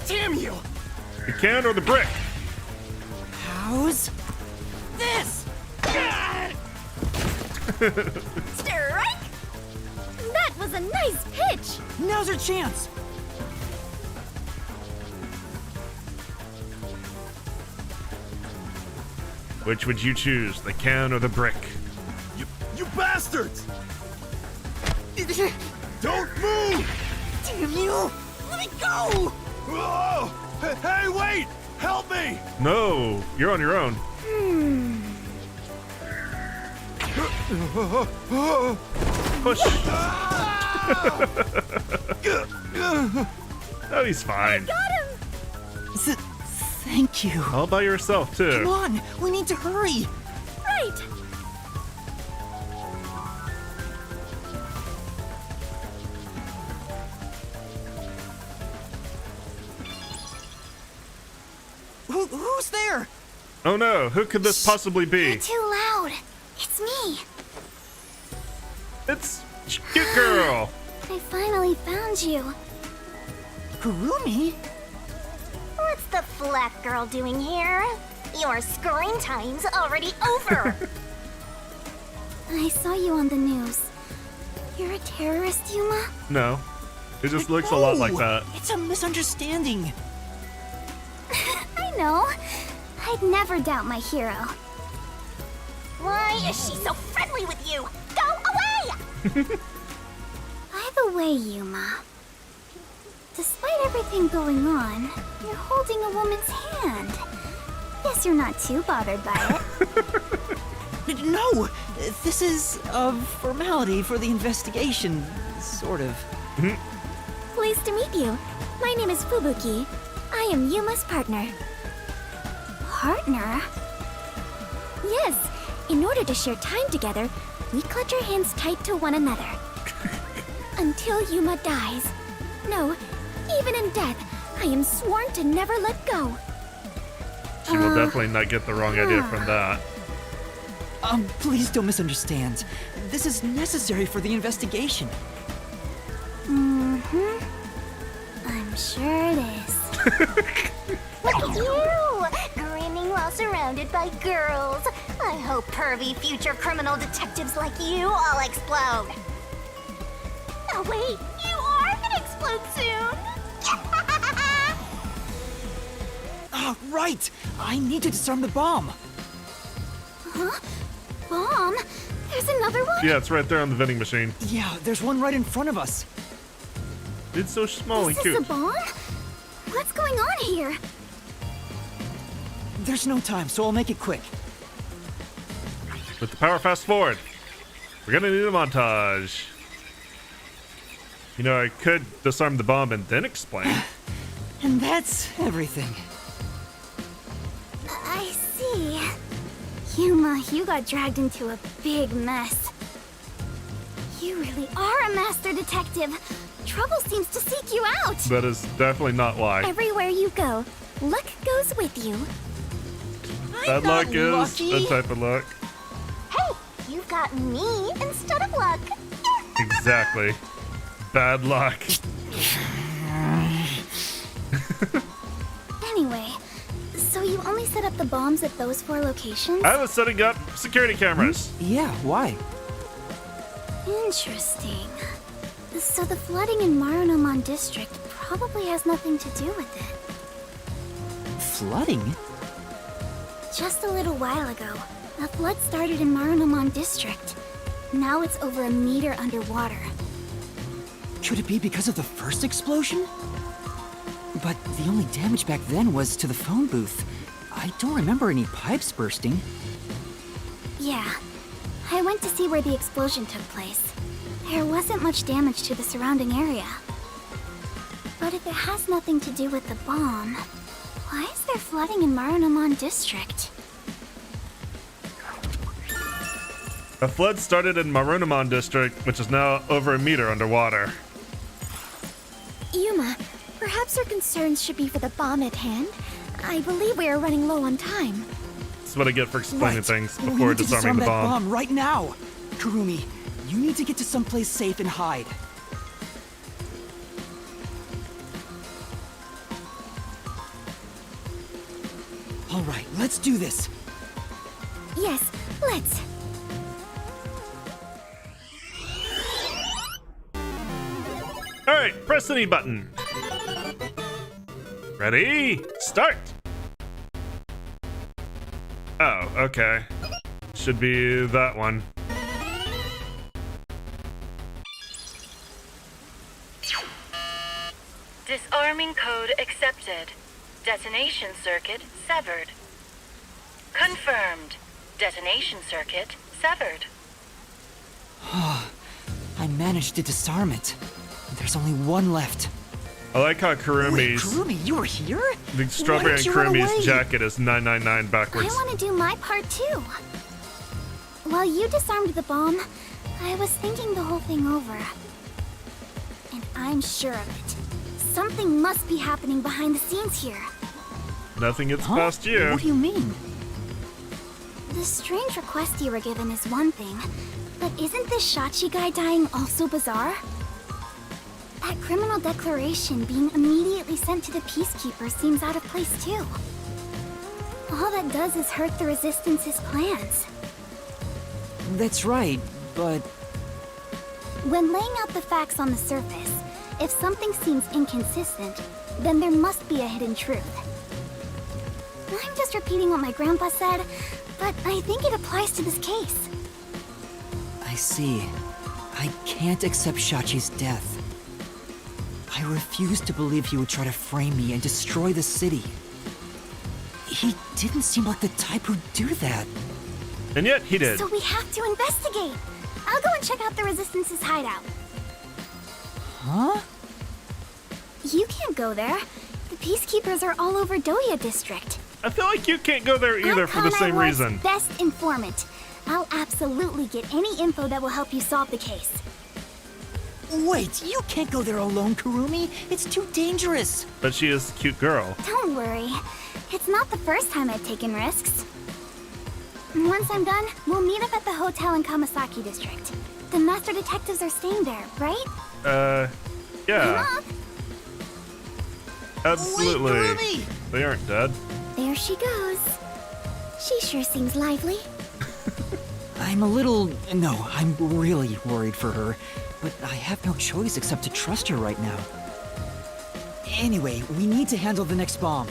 Damn you! The can or the brick? How's this? strike! That was a nice pitch! Now's our chance! Which would you choose, the can or the brick? You bastards! Don't move! Damn you! Let me go! Oh! Hey, wait! Help me! No, you're on your own. Push. Oh, he's fine. Got him! Thank you. All by yourself, Come too. on, we need to hurry. Right! Who's there? Oh no, who could this possibly be? Too loud. It's me. It's Cute Girl. I finally found you. Kurumi? What's the flat girl doing here? Your screen time's already over. I saw you on the news. You're a terrorist, Yuma? No, it just looks a lot like that. It's a misunderstanding. I know. I'd never doubt my hero. Why is she so friendly with you? Go away! By the way, Yuma, despite everything going on, you're holding a woman's hand. Guess you're not too bothered by it. No, this is a formality for the investigation, sort of. Pleased to meet you. My name is Fubuki. I am Yuma's partner. partner? Yes, in order to share time together, we clutch our hands tight to one another. Until Yuma dies. No, even in death, I am sworn to never let go. She will definitely not get the wrong idea from that. Please don't misunderstand. This is necessary for the investigation. Mm-hmm. I'm sure it is. Look at you! Grinning while surrounded by girls. I hope pervy future criminal detectives like you all explode. Oh wait, you are gonna explode soon! Right! I need to disarm the bomb. Huh? Bomb? There's another one? Yeah, it's right there on the vending machine. Yeah, there's one right in front of us. It's so small and This is cute. a bomb? What's going on here? There's no time, so I'll make it quick. With the power fast forward, we're gonna need a montage. You know, I could disarm the bomb and then explain. And that's everything. I see. Yuma, you got dragged into a big mess. You really are a master detective. Trouble seems to seek you out. That is definitely not why. Everywhere you go, luck goes with you. Bad luck is a type of luck. Hey, you've got me instead of luck. Exactly. Bad luck. Anyway, so you only set up the bombs at those 4 locations? I was setting up security cameras. Yeah, why? Interesting. So the flooding in Marunomon District probably has nothing to do with it. Flooding? Just a little while ago, a flood started in Marunomon District. Now it's over a meter underwater. Could it be because of the first explosion? But the only damage back then was to the phone booth. I don't remember any pipes bursting. Yeah, I went to see where the explosion took place. There wasn't much damage to the surrounding area. But if it has nothing to do with the bomb, why is there flooding in Marunomon District? A flood started in Marunomon District, which is now over a meter underwater. Yuma, perhaps our concerns should be for the bomb at hand. I believe we are running low on time. That's what I get for explaining Right. things We before need to disarming disarm the that bomb. right now. Kurumi, you need to get to someplace safe and hide. All right, let's do this. Yes, let's. All right, press any button. Ready? Start. Oh, okay. Should be that one. Disarming code accepted. Detonation circuit severed. Confirmed. Detonation circuit severed. I managed to disarm it. There's only one left. I like how Wait, Kurumi's Kurumi, you were here? the strawberry and didn't you run away? Kurumi's jacket is 999 I backwards. want to do my part too. While you disarmed the bomb, I was thinking the whole thing over. And I'm sure of it. Something must be happening behind the scenes here. Nothing gets Huh? past you. What do you mean? The strange request you were given is one thing, but isn't this Shachi guy dying also bizarre? That criminal declaration being immediately sent to the Peacekeeper seems out of place too. All that does is hurt the Resistance's plans. That's right, but When laying out the facts on the surface, if something seems inconsistent, then there must be a hidden truth. I'm just repeating what my grandpa said, but I think it applies to this case. I see. I can't accept Shachi's death. I refuse to believe he would try to frame me and destroy the city. He didn't seem like the type who'd do that. And yet he did. So we have to investigate. I'll go and check out the Resistance's hideout. Huh? You can't go there. The Peacekeepers are all over Doya District. I feel like you can't go there either I'm for the Con same Iwar's reason. best informant. I'll absolutely get any info that will help you solve the case. Wait, you can't go there alone, Kurumi. It's too dangerous. But she is a cute girl. Don't worry. It's not the first time I've taken risks. Once I'm done, we'll meet up at the hotel in Kamasaki District. The master detectives are staying there, right? Yeah, Come on. absolutely. Wait, Kurumi! They aren't dead. There she goes. She sure seems lively. I'm really worried for her, but I have no choice except to trust her right now. Anyway, we need to handle the next bomb.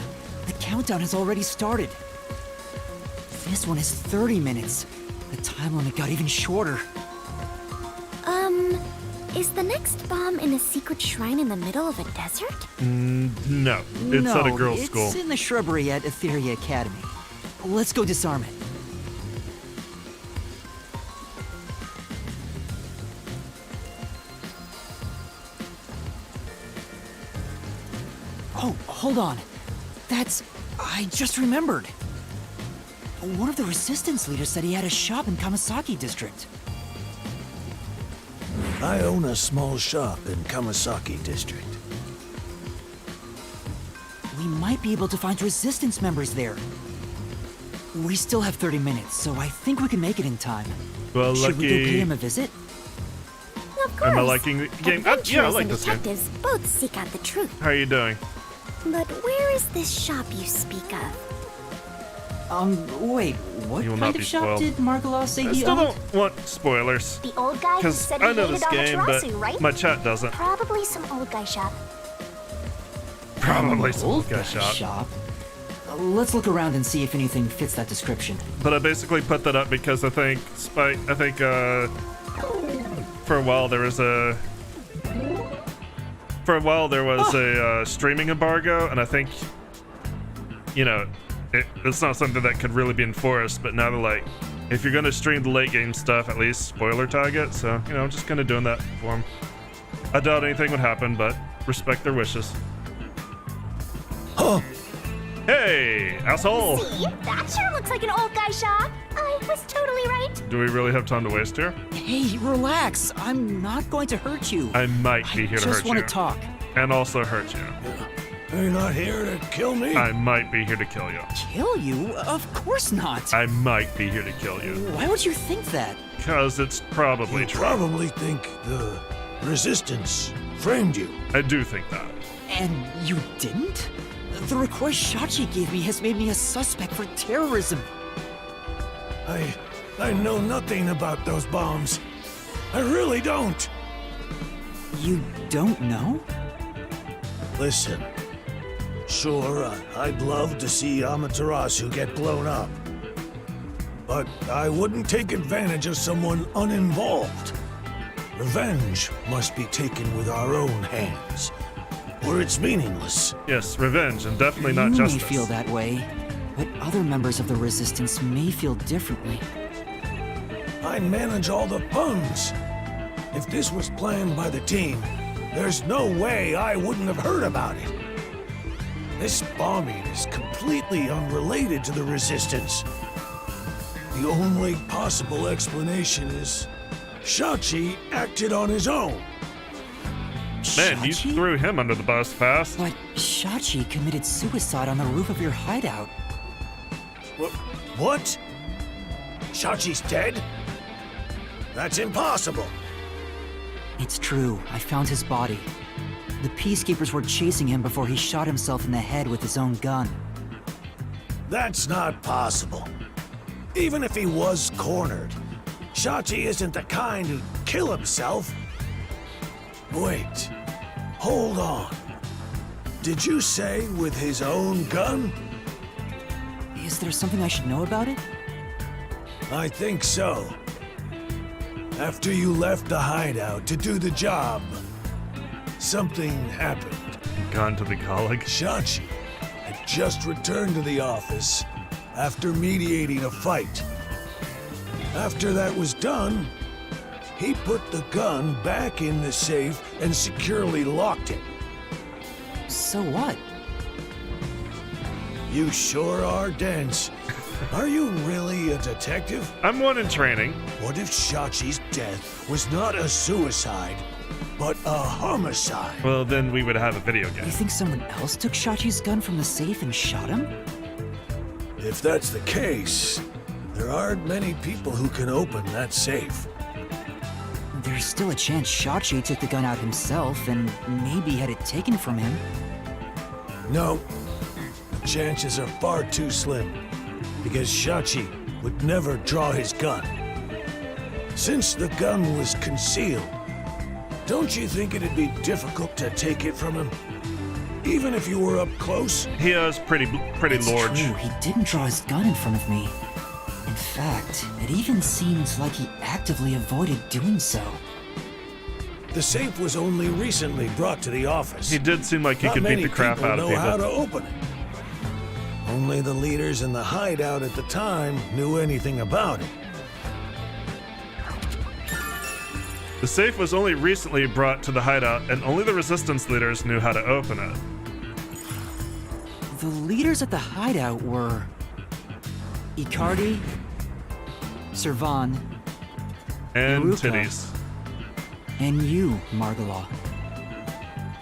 The countdown has already started. This one is 30 minutes. The time limit got even shorter. Is the next bomb in a secret shrine in the middle of a desert? No, it's at a girls' school. It's in the shrubbery at Etheria Academy. Let's go disarm it. Oh, hold on. I just remembered. One of the resistance leaders said he had a shop in Kamasaki District. I own a small shop in Kamasaki District. We might be able to find resistance members there. We still have 30 minutes, so I think we can make it in time. Well, Should we go pay lucky. him a visit? Of course. Am I liking the game? Yeah, I like this game. Detectives both seek out the truth. How are you doing? But where is this shop you speak of? Wait, what You will kind not of be shop spoiled. did Margala say I he still owned? don't want spoilers. The old guy who Because said he I know hated this game, but Amaterasu, right? my chat doesn't. Probably some old guy shop. Probably some Old guy guy shop. Let's look around and see if anything fits that description. But I basically put that up because I think for a while there was a streaming embargo, and I think it's not something that could really be enforced. But now they're like, if you're gonna stream the late game stuff, at least spoiler tag it. So I'm just kind of doing that for them. I doubt anything would happen, but respect their wishes. Huh? Hey, asshole! See? That sure looks like an old guy shop. I was totally right. Do we really have time to waste here? Hey, relax. I'm not going to hurt you. I might be here to hurt just want you. to talk. And also hurt you. You're not here to kill me? I might be here to kill you. Kill you? Of course not. I might be here to kill you. Why would you think that? Because it's probably You true. probably think the Resistance framed you. I do think that. And you didn't? The request Shachi gave me has made me a suspect for terrorism. I know nothing about those bombs. I really don't. You don't know? Listen, sure, I'd love to see Amaterasu get blown up. But I wouldn't take advantage of someone uninvolved. Revenge must be taken with our own hands, or it's meaningless. Yes, revenge, and definitely not you justice. may feel that way, but other members of the Resistance may feel differently. I manage all the funds. If this was planned by the team, there's no way I wouldn't have heard about it. This bombing is completely unrelated to the Resistance. The only possible explanation is Shachi acted on his own. Man, you Shachi? threw him under the bus fast. But Shachi committed suicide on the roof of your hideout. What? Shachi's dead? That's impossible. It's true. I found his body. The Peacekeepers were chasing him before he shot himself in the head with his own gun. That's not possible. Even if he was cornered, Shachi isn't the kind who'd kill himself. Wait, hold on. Did you say with his own gun? Is there something I should know about it? I think so. After you left the hideout to do the job, something happened. Gone to the colleague. Shachi had just returned to the office after mediating a fight. After that was done, he put the gun back in the safe and securely locked it. So what? You sure are dense. Are you really a detective? I'm one in training. What if Shachi's death was not a suicide, but a homicide? Well, then we would have a video game. You think someone else took Shachi's gun from the safe and shot him? If that's the case, there aren't many people who can open that safe. There's still a chance Shachi took the gun out himself and maybe had it taken from him. No, the chances are far too slim, because Shachi would never draw his gun. Since the gun was concealed, don't you think it'd be difficult to take it from him? Even if you were up close? He is pretty It's large. true, he didn't draw his gun in front of me. In fact, it even seems like he actively avoided doing so. The safe was only recently brought to the office. He did seem like he Not could beat many the crap people out of know how to people. open it. Only the leaders in the hideout at the time knew anything about it. The safe was only recently brought to the hideout, and only the resistance leaders knew how to open it. The leaders at the hideout were Icardi, Servan, And Iruka. titties. and you, Margala.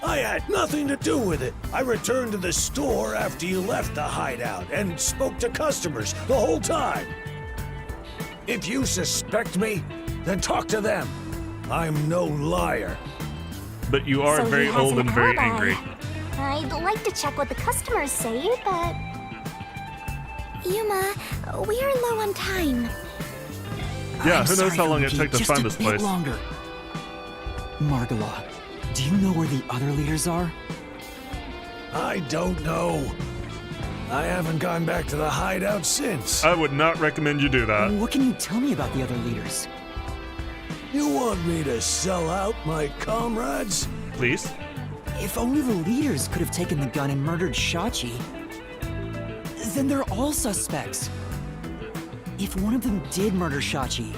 I had nothing to do with it. I returned to the store after you left the hideout and spoke to customers the whole time. If you suspect me, then talk to them. I'm no liar. But you are So he very has old an and very alibi. angry. I'd like to check what the customers say, but... Yuma, we are low on time. Yeah, I'm who knows sorry, how long it Furuki, took to just find a this bit place. longer. Margala, do you know where the other leaders are? I don't know. I haven't gone back to the hideout since. I would not recommend you do that. What can you tell me about the other leaders? You want me to sell out my comrades? Please? If only the leaders could have taken the gun and murdered Shachi, then they're all suspects. If one of them did murder Shachi,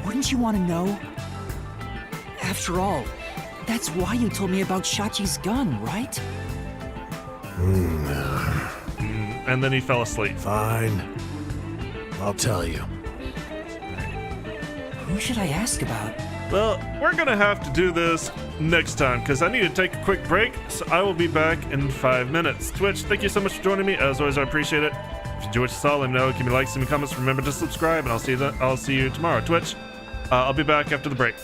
wouldn't you want to know? After all, that's why you told me about Shachi's gun, right? And then he fell asleep. Fine. I'll tell you. Who should I ask about? Well, we're gonna have to do this next time because I need to take a quick break, so I will be back in 5 minutes. Twitch, thank you so much for joining me. As always, I appreciate it. If you enjoyed what you saw, let me know. Give me likes, leave me comments. Remember to subscribe, and I'll see you tomorrow. Twitch, I'll be back after the break.